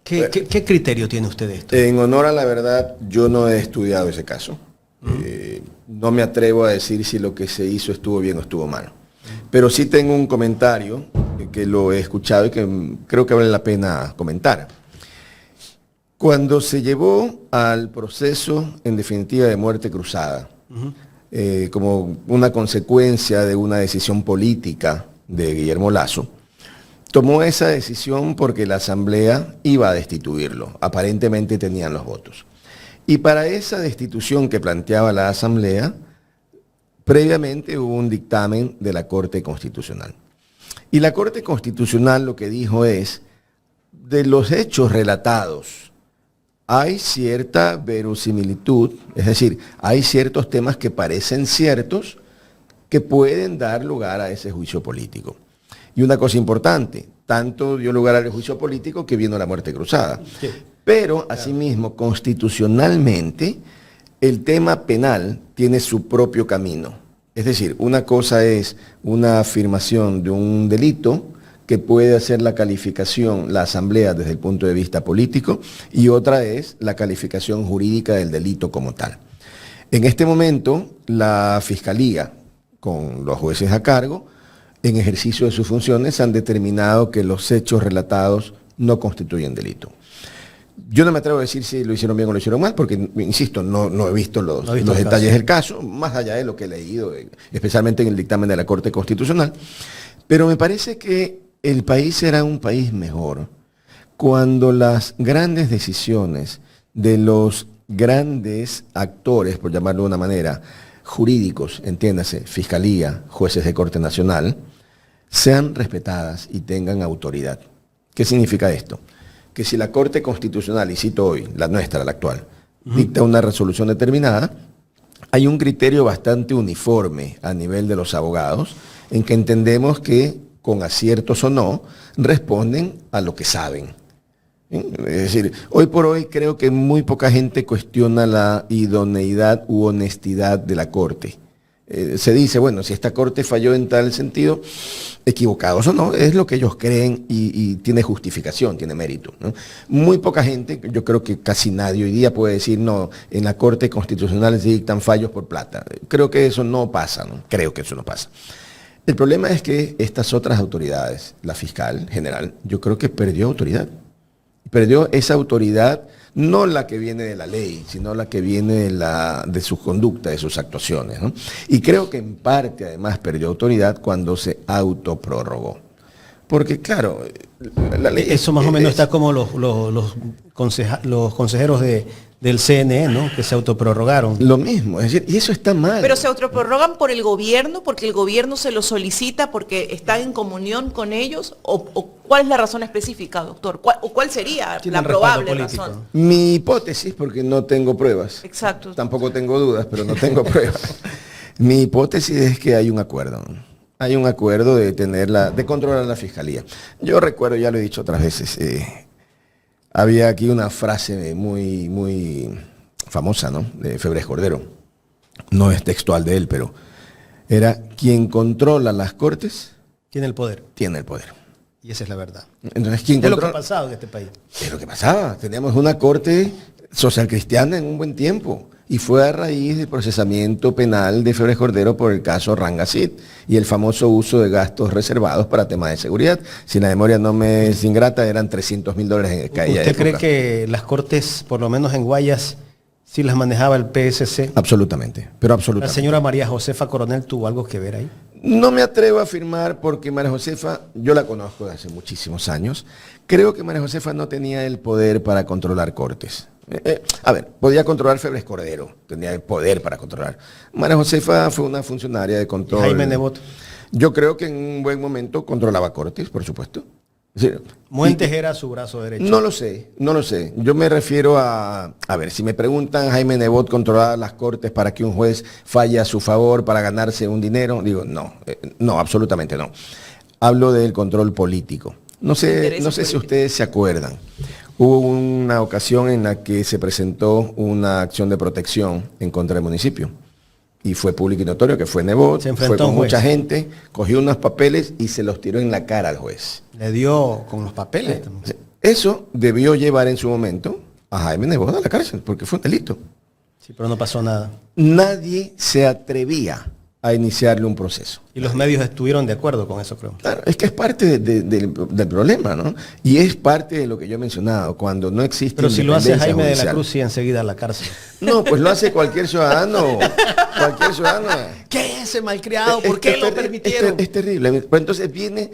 ¿Qué criterio tiene usted de esto? En honor a la verdad, yo no he estudiado ese caso. No me atrevo a decir si lo que se hizo estuvo bien o estuvo mal. Pero sí tengo un comentario que lo he escuchado y que creo que vale la pena comentar. Cuando se llevó al proceso, en definitiva, de muerte cruzada, como una consecuencia de una decisión política de Guillermo Lasso, tomó esa decisión porque la Asamblea iba a destituirlo. Aparentemente tenían los votos. Y para esa destitución que planteaba la Asamblea, previamente hubo un dictamen de la Corte Constitucional. Y la Corte Constitucional lo que dijo es, de los hechos relatados, hay cierta verosimilitud, es decir, hay ciertos temas que parecen ciertos que pueden dar lugar a ese juicio político. Y una cosa importante, tanto dio lugar al juicio político que vino la muerte cruzada. Sí. Pero, asimismo, constitucionalmente, el tema penal tiene su propio camino. Es decir, una cosa es una afirmación de un delito que puede hacer la calificación, la asamblea desde el punto de vista político, y otra es la calificación jurídica del delito como tal. En este momento, la Fiscalía, con los jueces a cargo, en ejercicio de sus funciones, han determinado que los hechos relatados no constituyen delito. Yo no me atrevo a decir si lo hicieron bien o lo hicieron mal, porque, insisto, no he visto los detalles del caso, más allá de lo que he leído, especialmente en el dictamen de la Corte Constitucional. Pero me parece que el país será un país mejor cuando las grandes decisiones de los grandes actores, por llamarlo de una manera, jurídicos, entiéndase, Fiscalía, jueces de Corte Nacional, sean respetadas y tengan autoridad. ¿Qué significa esto? Que si la Corte Constitucional, y cito hoy, la nuestra, la actual, dicta una resolución determinada, hay un criterio bastante uniforme a nivel de los abogados, en que entendemos que, con aciertos o no, responden a lo que saben. Es decir, hoy por hoy creo que muy poca gente cuestiona la idoneidad u honestidad de la Corte. Se dice, bueno, si esta Corte falló en tal sentido, equivocados o no, es lo que ellos creen y tiene justificación, tiene mérito, ¿no? Muy poca gente, yo creo que casi nadie hoy día puede decir, no, en la Corte Constitucional se dictan fallos por plata. Creo que eso no pasa, ¿no? Creo que eso no pasa. El problema es que estas otras autoridades, la fiscal general, yo creo que perdió autoridad. Perdió esa autoridad, no la que viene de la ley, sino la que viene de su conducta, de sus actuaciones, ¿no? Y creo que en parte además perdió autoridad cuando se autoprorrogó. Porque claro, la ley... Eso más o menos está como los consejeros del CNE, ¿no? Que se autoprorrogaron. Lo mismo, es decir, y eso está mal. Pero se autoprorrogan por el gobierno, porque el gobierno se lo solicita, porque están en comunión con ellos, o ¿cuál es la razón específica, doctor? ¿Cuál sería la probable razón? Mi hipótesis, porque no tengo pruebas. Exacto. Tampoco tengo dudas, pero no tengo pruebas. Mi hipótesis es que hay un acuerdo. Hay un acuerdo de controlar la fiscalía. Yo recuerdo, ya lo he dicho otras veces, había aquí una frase muy famosa, ¿no? De Febres Cordero. No es textual de él, pero era: quien controla las cortes tiene el poder. Tiene el poder. Y esa es la verdad. Entonces, ¿quién controla? Es lo que ha pasado en este país. Es lo que pasaba. Teníamos una corte social cristiana en un buen tiempo. Y fue a raíz del procesamiento penal de Febres Cordero por el caso Rangacid y el famoso uso de gastos reservados para temas de seguridad. Si la memoria no me es ingrata, eran $300.000 en aquella época. ¿Usted cree que las cortes, por lo menos en Guayas, sí las manejaba el PSC? Absolutamente, pero absolutamente. ¿La señora María Josefa Coronel tuvo algo que ver ahí? No me atrevo a afirmar porque María Josefa, yo la conozco desde hace muchísimos años, creo que María Josefa no tenía el poder para controlar cortes. A ver, podía controlar Febres Cordero, tenía el poder para controlar. María Josefa fue una funcionaria de control. Jaime Nebot. Yo creo que en un buen momento controlaba cortes, por supuesto. Es decir, Muentes era su brazo derecho. No lo sé. Yo me refiero a ver, si me preguntan, Jaime Nebot controlaba las cortes para que un juez falle a su favor para ganarse un dinero, digo, no, absolutamente no. Hablo del control político. No sé si ustedes se acuerdan. Hubo una ocasión en la que se presentó una acción de protección en contra del municipio. Y fue público y notorio que fue Nebot, fue con mucha gente, cogió unos papeles y se los tiró en la cara al juez. Le dio con los papeles. Eso debió llevar en su momento a Jaime Nebot a la cárcel, porque fue un delito. Sí, pero no pasó nada. Nadie se atrevía a iniciarle un proceso. Y los medios estuvieron de acuerdo con eso, creo. Claro, es que es parte del problema, ¿no? Y es parte de lo que yo he mencionado, cuando no existe. Pero si lo hace Jaime judicial. de la Cruz, sí, enseguida a la cárcel. No, pues lo hace cualquier ciudadano. Cualquier ciudadano. ¿Qué ese malcriado? ¿Por qué lo permitieron? Es terrible. Pues entonces viene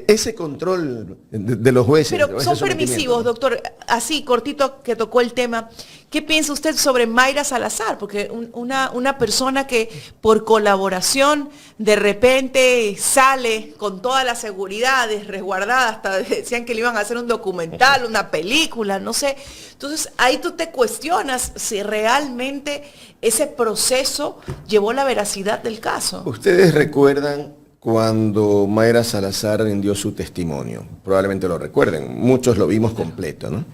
ese control de los jueces. Pero son permisivos, doctor. Así, cortito, que tocó el tema. ¿Qué piensa usted sobre Mayra Salazar? Porque una persona que por colaboración de repente sale con todas las seguridades resguardadas, hasta decían que le iban a hacer un documental, una película, no sé. Entonces, ahí tú te cuestionas si realmente ese proceso llevó la veracidad del caso. Ustedes recuerdan cuando Mayra Salazar rindió su testimonio. Probablemente lo recuerden. Muchos lo vimos completo, ¿no?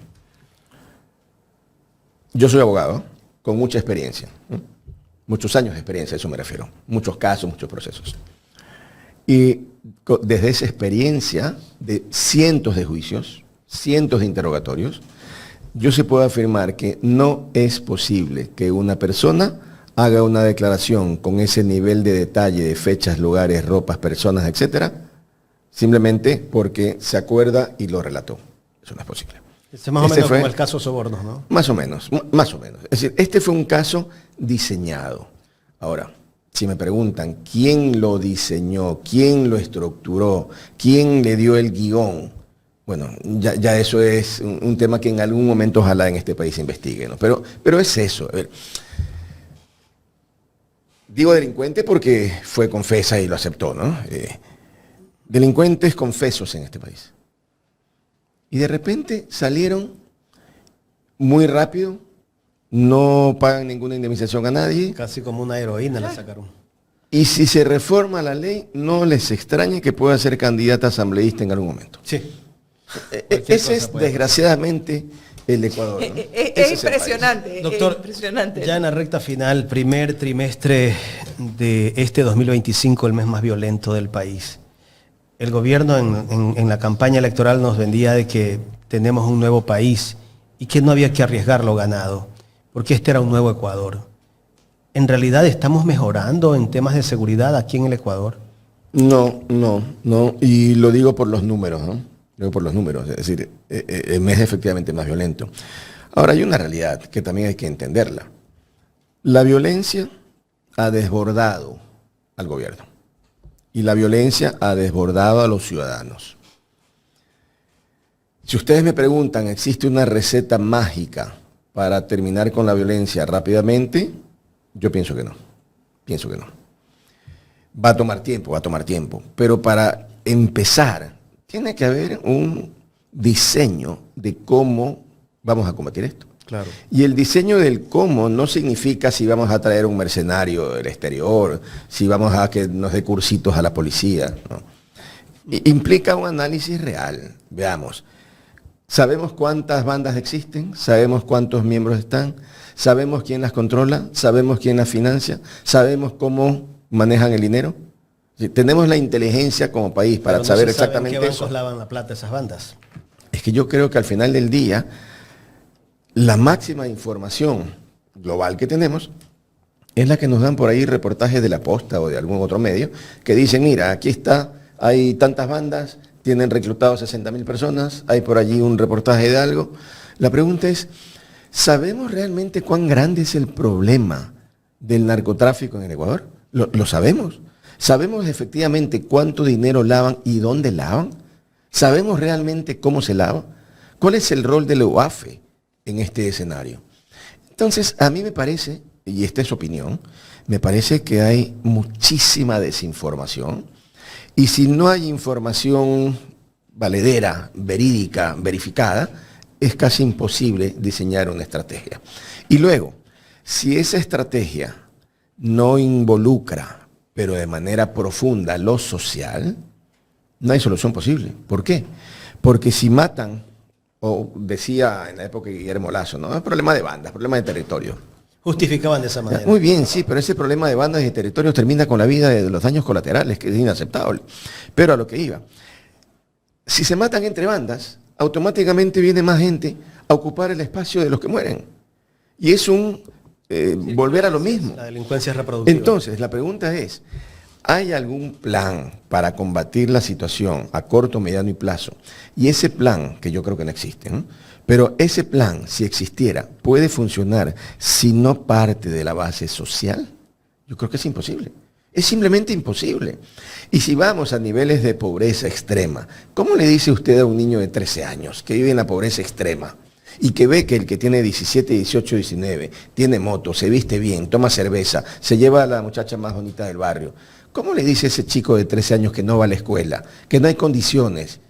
Yo soy abogado, con mucha experiencia. Muchos años de experiencia, a eso me refiero. Muchos casos, muchos procesos. Y desde esa experiencia de cientos de juicios, cientos de interrogatorios, yo sí puedo afirmar que no es posible que una persona haga una declaración con ese nivel de detalle de fechas, lugares, ropas, personas, etcétera, simplemente porque se acuerda y lo relató. Eso no es posible. Es más o menos como el caso Sobornos, ¿no? Más o menos, más o menos. Es decir, este fue un caso diseñado. Ahora, si me preguntan quién lo diseñó, quién lo estructuró, quién le dio el guión, bueno, ya eso es un tema que en algún momento ojalá en este país se investigue, ¿no? Pero es eso. A ver, digo delincuente porque fue confesa y lo aceptó, ¿no? Delincuentes confesos en este país. Y de repente salieron muy rápido, no pagan ninguna indemnización a nadie. Casi como una heroína la sacaron. Y si se reforma la ley, no les extrañe que pueda ser candidata asambleísta en algún momento. Sí. Ese es, desgraciadamente, el Ecuador, ¿no? Es impresionante. Doctor, impresionante. Ya en la recta final, primer trimestre de este 2025, el mes más violento del país. El gobierno en la campaña electoral nos vendía de que tenemos un nuevo país y que no había que arriesgar lo ganado, porque este era un nuevo Ecuador. ¿En realidad estamos mejorando en temas de seguridad aquí en el Ecuador? No, y lo digo por los números, ¿no? Lo digo por los números, es decir, el mes es efectivamente más violento. Ahora, hay una realidad que también hay que entenderla. La violencia ha desbordado al gobierno. Y la violencia ha desbordado a los ciudadanos. Si ustedes me preguntan, ¿existe una receta mágica para terminar con la violencia rápidamente? Yo pienso que no. Pienso que no. Va a tomar tiempo. Pero para empezar, tiene que haber un diseño de cómo vamos a combatir esto. Claro. Y el diseño del cómo no significa si vamos a traer un mercenario del exterior, si vamos a que nos dé cursitos a la policía, ¿no? Implica un análisis real. Veamos, ¿sabemos cuántas bandas existen? ¿Sabemos cuántos miembros están? ¿Sabemos quién las controla? ¿Sabemos quién las financia? ¿Sabemos cómo manejan el dinero? Sí, tenemos la inteligencia como país para no saber se sabe exactamente en qué bancos eso. lavan la plata esas bandas. Es que yo creo que al final del día, la máxima información global que tenemos es la que nos dan por ahí reportajes de La Posta o de algún otro medio que dicen, mira, aquí está, hay tantas bandas, tienen reclutados 60.000 personas, hay por allí un reportaje de algo. La pregunta es, ¿sabemos realmente cuán grande es el problema del narcotráfico en el Ecuador? ¿Lo sabemos? ¿Sabemos efectivamente cuánto dinero lavan y dónde lavan? ¿Sabemos realmente cómo se lava? ¿Cuál es el rol de la UAFE en este escenario? Entonces, a mí me parece, y esta es opinión, me parece que hay muchísima desinformación, y si no hay información valedera, verídica, verificada, es casi imposible diseñar una estrategia. Y luego, si esa estrategia no involucra, pero de manera profunda, lo social, no hay solución posible. ¿Por qué? Porque si matan, o decía en la época de Guillermo Lazo, ¿no? Es problema de bandas, problema de territorio. Justificaban de esa manera. Muy bien, sí, pero ese problema de bandas y de territorios termina con la vida de los daños colaterales, que es inaceptable. Pero a lo que iba, si se matan entre bandas, automáticamente viene más gente a ocupar el espacio de los que mueren. Y es un volver a lo mismo. La delincuencia es reproductiva. Entonces, la pregunta es, ¿hay algún plan para combatir la situación a corto, mediano y plazo? Y ese plan, que yo creo que no existe, ¿no? Pero ese plan, si existiera, ¿puede funcionar si no parte de la base social? Yo creo que es imposible. Es simplemente imposible. Y si vamos a niveles de pobreza extrema, ¿cómo le dice usted a un niño de 13 años que vive en la pobreza extrema y que ve que el que tiene 17, 18, 19, tiene moto, se viste bien, toma cerveza, se lleva a la muchacha más bonita del barrio? ¿Cómo le dice a ese chico de 13 años que no va a la escuela, que no hay condiciones?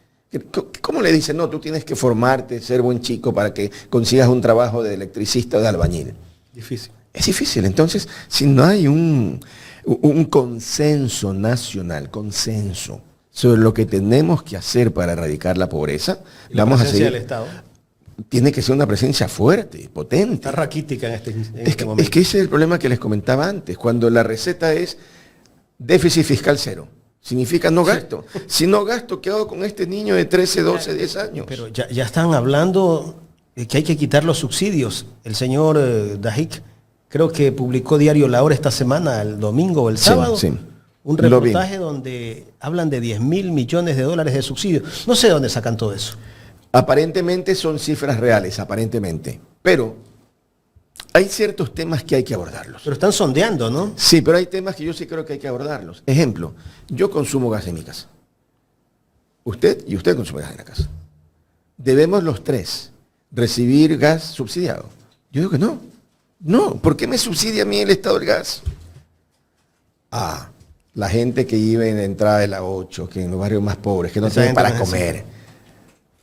¿Cómo le dice, no, tú tienes que formarte, ser buen chico para que consigas un trabajo de electricista o de albañil? Difícil. Es difícil. Entonces, si no hay un consenso nacional, consenso sobre lo que tenemos que hacer para erradicar la pobreza, vamos a seguir. Del Estado tiene que ser una presencia fuerte, potente. Está raquítica en este momento. Es que ese es el problema que les comentaba antes, cuando la receta es déficit fiscal cero. Significa no gasto. Si no gasto, ¿qué hago con este niño de 13, 12, 10 años? Pero ya están hablando de que hay que quitar los subsidios. El señor Dajik, creo que publicó Diario La Hora esta semana, el domingo o el sábado, Sí. un reportaje donde hablan de 10.000 millones de dólares de subsidios. No sé de dónde sacan todo eso. Aparentemente son cifras reales, aparentemente. Pero hay ciertos temas que hay que abordarlos. Pero están sondeando, ¿no? Sí, pero hay temas que yo sí creo que hay que abordarlos. Ejemplo, yo consumo gas en mi casa. Usted y usted consume gas en la casa. ¿Debemos los tres recibir gas subsidiado? Yo digo que no. No, ¿por qué me subsidia a mí el Estado del gas? La gente que vive en la entrada de la 8, que en los barrios más pobres, que no tienen para comer.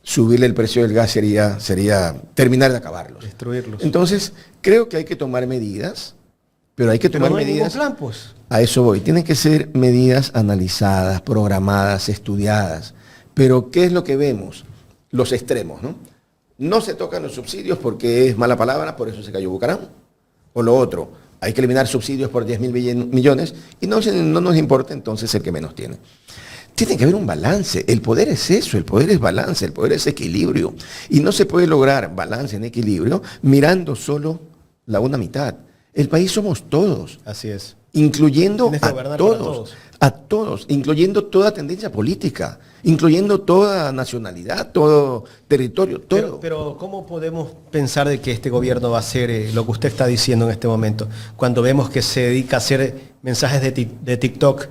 Subirle el precio del gas sería terminar de acabarlos. Destruirlos. Entonces, creo que hay que tomar medidas, pero hay que tomar no hay medidas. ningún plan, pues. A eso voy. Tienen que ser medidas analizadas, programadas, estudiadas. Pero, ¿qué es lo que vemos? Los extremos, ¿no? No se tocan los subsidios porque es mala palabra, por eso se cayó Bucaram. O lo otro, hay que eliminar subsidios por 10.000 millones y no nos importa entonces el que menos tiene. Tiene que haber un balance. El poder es eso, el poder es balance, el poder es equilibrio. Y no se puede lograr balance en equilibrio mirando solo la una mitad. El país somos todos. Así es. Incluyendo Tienes que a gobernar todos, incluyendo toda tendencia política, incluyendo toda nacionalidad, todo territorio, todo. Pero ¿cómo podemos pensar de que este gobierno va a hacer lo que usted está diciendo en este momento? Cuando vemos que se dedica a hacer mensajes de TikTok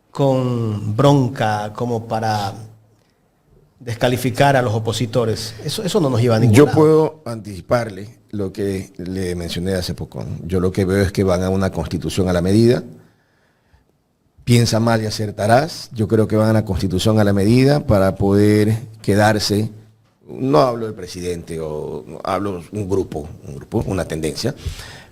con bronca, como para descalificar a los opositores. Eso no nos lleva a ningún Yo lado. puedo anticiparle lo que le mencioné hace poco. Yo lo que veo es que van a una constitución a la medida. Piensa mal y acertarás. Yo creo que van a una constitución a la medida para poder quedarse. No hablo del presidente, hablo un grupo, una tendencia,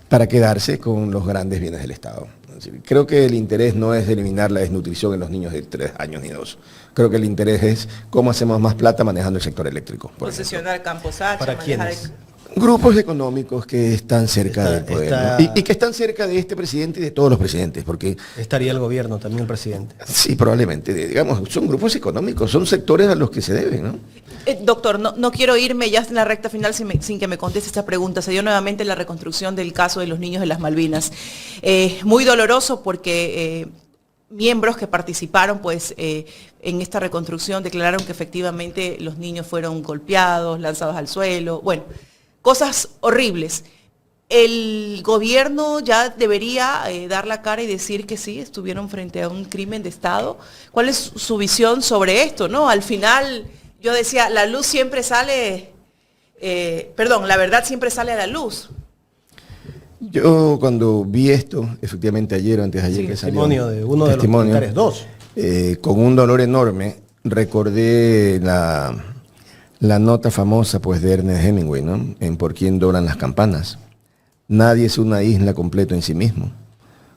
para quedarse con los grandes bienes del Estado. Es decir, creo que el interés no es eliminar la desnutrición en los niños de 3 años ni 2. Creo que el interés es cómo hacemos más plata manejando el sector eléctrico. Posesionar Campos H, ¿Para manejar quiénes? Grupos económicos que están cerca del poder, está- ¿no? y que están cerca de este presidente y de todos los presidentes, porque Estaría el gobierno, también el presidente. sí, probablemente, digamos, son grupos económicos, son sectores a los que se deben, ¿no? Doctor, no quiero irme ya en la recta final sin que me conteste esta pregunta. Se dio nuevamente la reconstrucción del caso de los niños de las Malvinas. Muy doloroso porque miembros que participaron pues, en esta reconstrucción declararon que efectivamente los niños fueron golpeados, lanzados al suelo, bueno, cosas horribles. El gobierno ya debería dar la cara y decir que sí, estuvieron frente a un crimen de Estado. ¿Cuál es su visión sobre esto, no? Al final, yo decía, la luz siempre sale, la verdad siempre sale a la luz. Yo cuando vi esto, efectivamente ayer o antes de ayer Sí, que salió, testimonio de uno de los militares, dos. Con un dolor enorme, recordé la nota famosa pues de Ernest Hemingway, ¿no? En Por quién doblan las campanas. Nadie es una isla completo en sí mismo.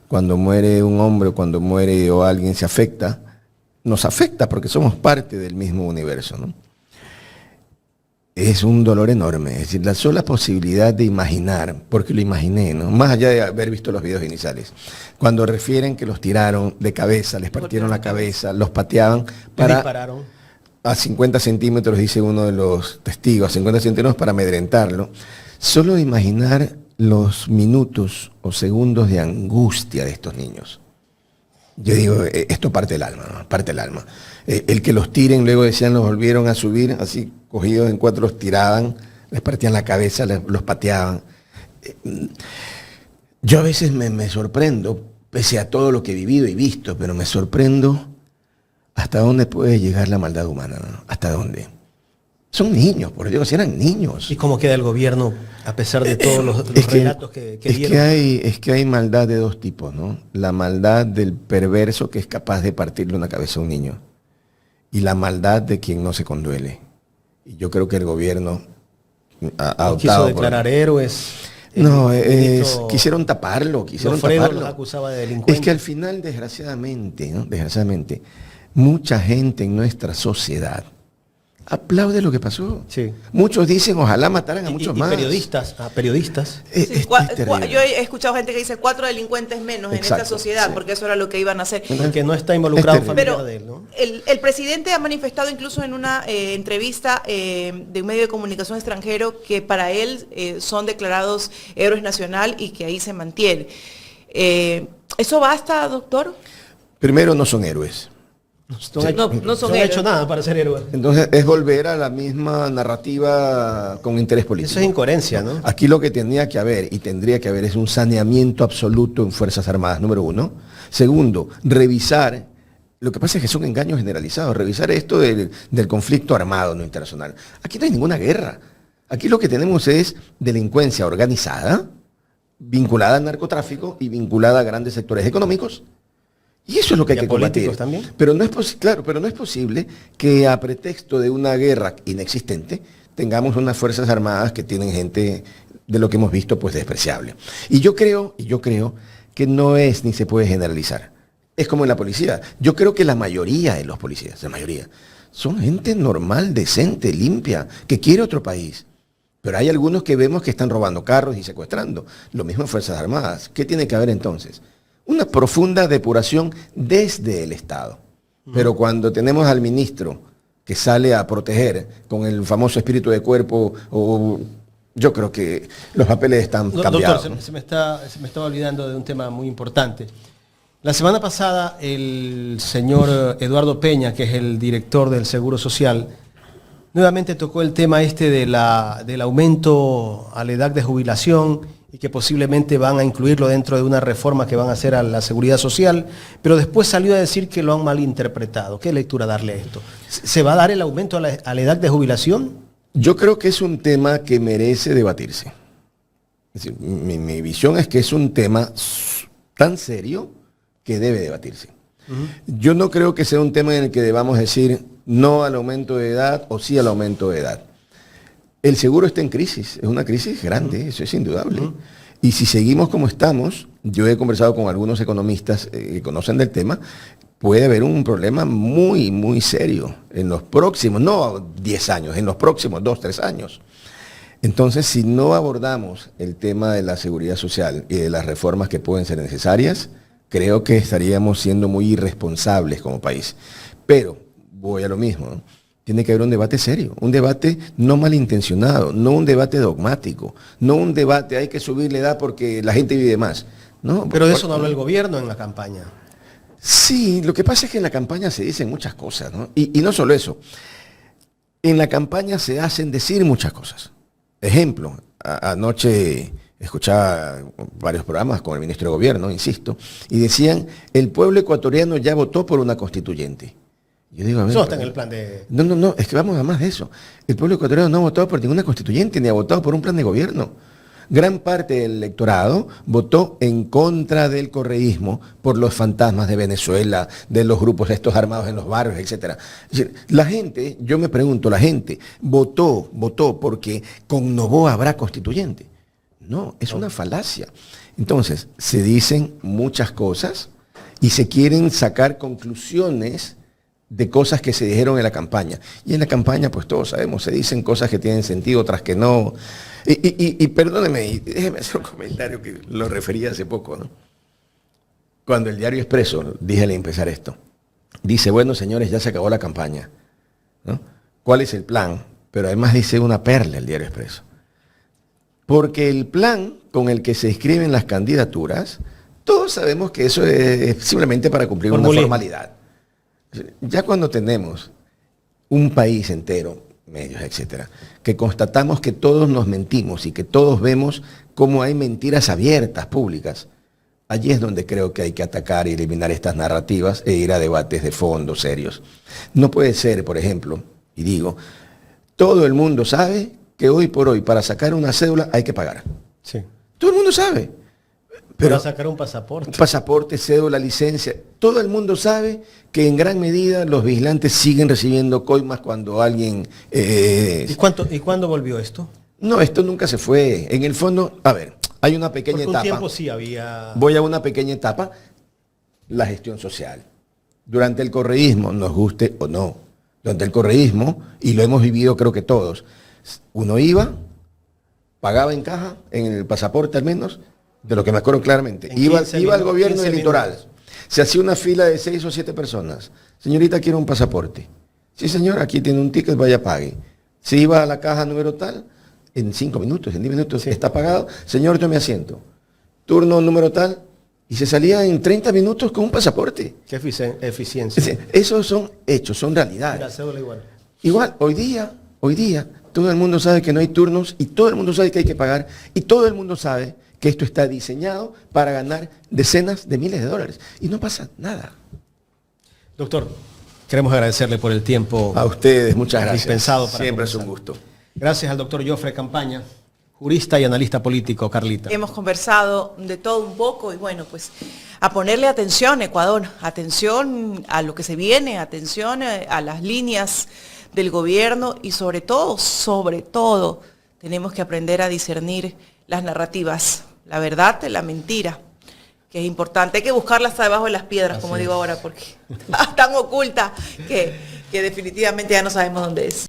Cuando muere un hombre o cuando muere o alguien se afecta, nos afecta porque somos parte del mismo universo, ¿no? Es un dolor enorme, es decir, la sola posibilidad de imaginar, porque lo imaginé, ¿no? Más allá de haber visto los videos iniciales, cuando refieren que los tiraron de cabeza, les partieron la cabeza, los pateaban para Dispararon. a 50 centímetros, dice uno de los testigos, a 50 centímetros para amedrentarlo. Solo de imaginar los minutos o segundos de angustia de estos niños. Yo digo, esto parte del alma, ¿no? Parte del alma. El que los tiren, luego decían, los volvieron a subir, así cogidos en cuatro, los tiraban, les partían la cabeza, los pateaban. Yo a veces me sorprendo, pese a todo lo que he vivido y visto, pero me sorprendo hasta dónde puede llegar la maldad humana, ¿no? ¿Hasta dónde? Son niños, por Dios, eran niños. ¿Y cómo queda el gobierno a pesar de todos los relatos que es dieron? es que hay maldad de dos tipos, ¿no? La maldad del perverso que es capaz de partirle una cabeza a un niño y la maldad de quien no se conduele. Y yo creo que el gobierno ha No quiso optado declarar héroes. No, ministro quisieron taparlo, Lofredo los acusaba de delincuentes. Es que al final, desgraciadamente, ¿no? Desgraciadamente, mucha gente en nuestra sociedad aplaude lo que pasó. Sí. Muchos dicen, ojalá mataran a muchos más. Periodistas. Sí, Es terrible. yo he escuchado gente que dice 4 delincuentes menos en esta sociedad, sí. porque eso era lo que iban a hacer. Que no está involucrado un Es familiar Pero de él, ¿no? el presidente ha manifestado incluso en una entrevista de un medio de comunicación extranjero que para él son declarados héroes nacional y que ahí se mantiene. ¿Eso basta, doctor? Primero, no son héroes. No son No han héroes. hecho nada para ser héroes. Entonces es volver a la misma narrativa con interés político. Eso es incoherencia, ¿no? Aquí lo que tenía que haber y tendría que haber es un saneamiento absoluto en Fuerzas Armadas, número uno. Segundo, revisar, lo que pasa es que son engaños generalizados, revisar esto del conflicto armado no internacional. Aquí no hay ninguna guerra. Aquí lo que tenemos es delincuencia organizada, vinculada al narcotráfico y vinculada a grandes sectores económicos. Y eso es lo que hay ¿Y a que combatir. políticos también? Pero no es claro, pero no es posible que a pretexto de una guerra inexistente tengamos unas fuerzas armadas que tienen gente de lo que hemos visto pues despreciable. Y yo creo que no es ni se puede generalizar. Es como en la policía. Yo creo que la mayoría de los policías, la mayoría, son gente normal, decente, limpia, que quiere otro país. Pero hay algunos que vemos que están robando carros y secuestrando. Lo mismo en Fuerzas Armadas. ¿Qué tiene que haber entonces? Una profunda depuración desde el Estado. Pero cuando tenemos al ministro que sale a proteger con el famoso espíritu de cuerpo, yo creo que los papeles están cambiados. Doctor, se me estaba olvidando de un tema muy importante. La semana pasada el señor Eduardo Peña, que es el director del Seguro Social, nuevamente tocó el tema del aumento a la edad de jubilación y que posiblemente van a incluirlo dentro de una reforma que van a hacer a la seguridad social, pero después salió a decir que lo han malinterpretado. ¿Qué lectura darle a esto? ¿Se va a dar el aumento a la edad de jubilación? Yo creo que es un tema que merece debatirse. Es decir, mi visión es que es un tema tan serio que debe debatirse. Yo no creo que sea un tema en el que debamos decir no al aumento de edad o sí al aumento de edad. El seguro está en crisis, es una crisis grande, eso es indudable. Y si seguimos como estamos, yo he conversado con algunos economistas que conocen del tema, puede haber un problema muy, muy serio en los próximos, no 10 años, en los próximos 2, 3 años. Entonces, si no abordamos el tema de la seguridad social y de las reformas que pueden ser necesarias, creo que estaríamos siendo muy irresponsables como país. Pero, voy a lo mismo, ¿no? Tiene que haber un debate serio, un debate no malintencionado, no un debate dogmático, no un debate hay que subir la edad porque la gente vive más. No, Pero de eso no habló el gobierno en la campaña. Sí, lo que pasa es que en la campaña se dicen muchas cosas, ¿no? Y no solo eso, en la campaña se hacen decir muchas cosas. Ejemplo, anoche escuchaba varios programas con el ministro de Gobierno, insisto, y decían, el pueblo ecuatoriano ya votó por una constituyente. Yo digo, a ver, Eso está en el plan de... No, es que vamos a más de eso. El pueblo ecuatoriano no ha votado por ninguna constituyente ni ha votado por un plan de gobierno. Gran parte del electorado votó en contra del correísmo por los fantasmas de Venezuela, de los grupos estos armados en los barrios, etc. Es decir, la gente, yo me pregunto, la gente votó porque con Noboa habrá constituyente. No, es una falacia. Entonces, se dicen muchas cosas y se quieren sacar conclusiones de cosas que se dijeron en la campaña. Y en la campaña, pues todos sabemos, se dicen cosas que tienen sentido, otras que no. Y perdóneme, y déjeme hacer un comentario que lo refería hace poco, ¿no? Cuando el Diario Expreso, dije al empezar esto, dice, bueno, señores, ya se acabó la campaña, ¿no? ¿Cuál es el plan? Pero además dice una perla el Diario Expreso. Porque el plan con el que se escriben las candidaturas, todos sabemos que eso es simplemente para cumplir una formalidad. Ya cuando tenemos un país entero, medios, etcétera, que constatamos que todos nos mentimos y que todos vemos cómo hay mentiras abiertas, públicas, allí es donde creo que hay que atacar y eliminar estas narrativas e ir a debates de fondo serios. No puede ser, por ejemplo, y digo, todo el mundo sabe que hoy por hoy para sacar una cédula hay que pagar. Sí. Todo el mundo sabe. Pero para sacar un pasaporte. Pasaporte, cédula, licencia. Todo el mundo sabe que en gran medida los vigilantes siguen recibiendo coimas cuando alguien... ¿Y cuándo volvió esto? No, esto nunca se fue. En el fondo, a ver, hay una pequeña etapa. Un tiempo sí había... Voy a una pequeña etapa. La gestión social. Durante el correísmo, nos guste o no, durante el correísmo, y lo hemos vivido creo que todos. Uno iba, pagaba en caja, en el pasaporte al menos, de lo que me acuerdo claramente. Iba al gobierno del litoral. Se hacía una fila de 6 o 7 personas. Señorita, quiero un pasaporte. Sí, señor, aquí tiene un ticket, vaya, pague. Se iba a la caja número tal, en 5 minutos, en 10 minutos, sí, está pagado. Señor, tome asiento. Turno número tal, y se salía en 30 minutos con un pasaporte. Qué eficiencia. Es decir, esos son hechos, son realidades. La cédula igual. Igual, hoy día, todo el mundo sabe que no hay turnos y todo el mundo sabe que hay que pagar y todo el mundo sabe que esto está diseñado para ganar decenas de miles de dólares. Y no pasa nada. Doctor, queremos agradecerle por el tiempo. A ustedes, muchas gracias. Dispensado para siempre conversar. es un gusto. Gracias al doctor Jofre Campaña, jurista y analista político. Carlita. Hemos conversado de todo un poco y bueno, pues a ponerle atención, Ecuador, atención a lo que se viene, atención a las líneas del gobierno y sobre todo, tenemos que aprender a discernir las narrativas, la verdad de la mentira, que es importante. Hay que buscarla hasta debajo de las piedras, como digo ahora, porque está tan oculta que definitivamente ya no sabemos dónde es.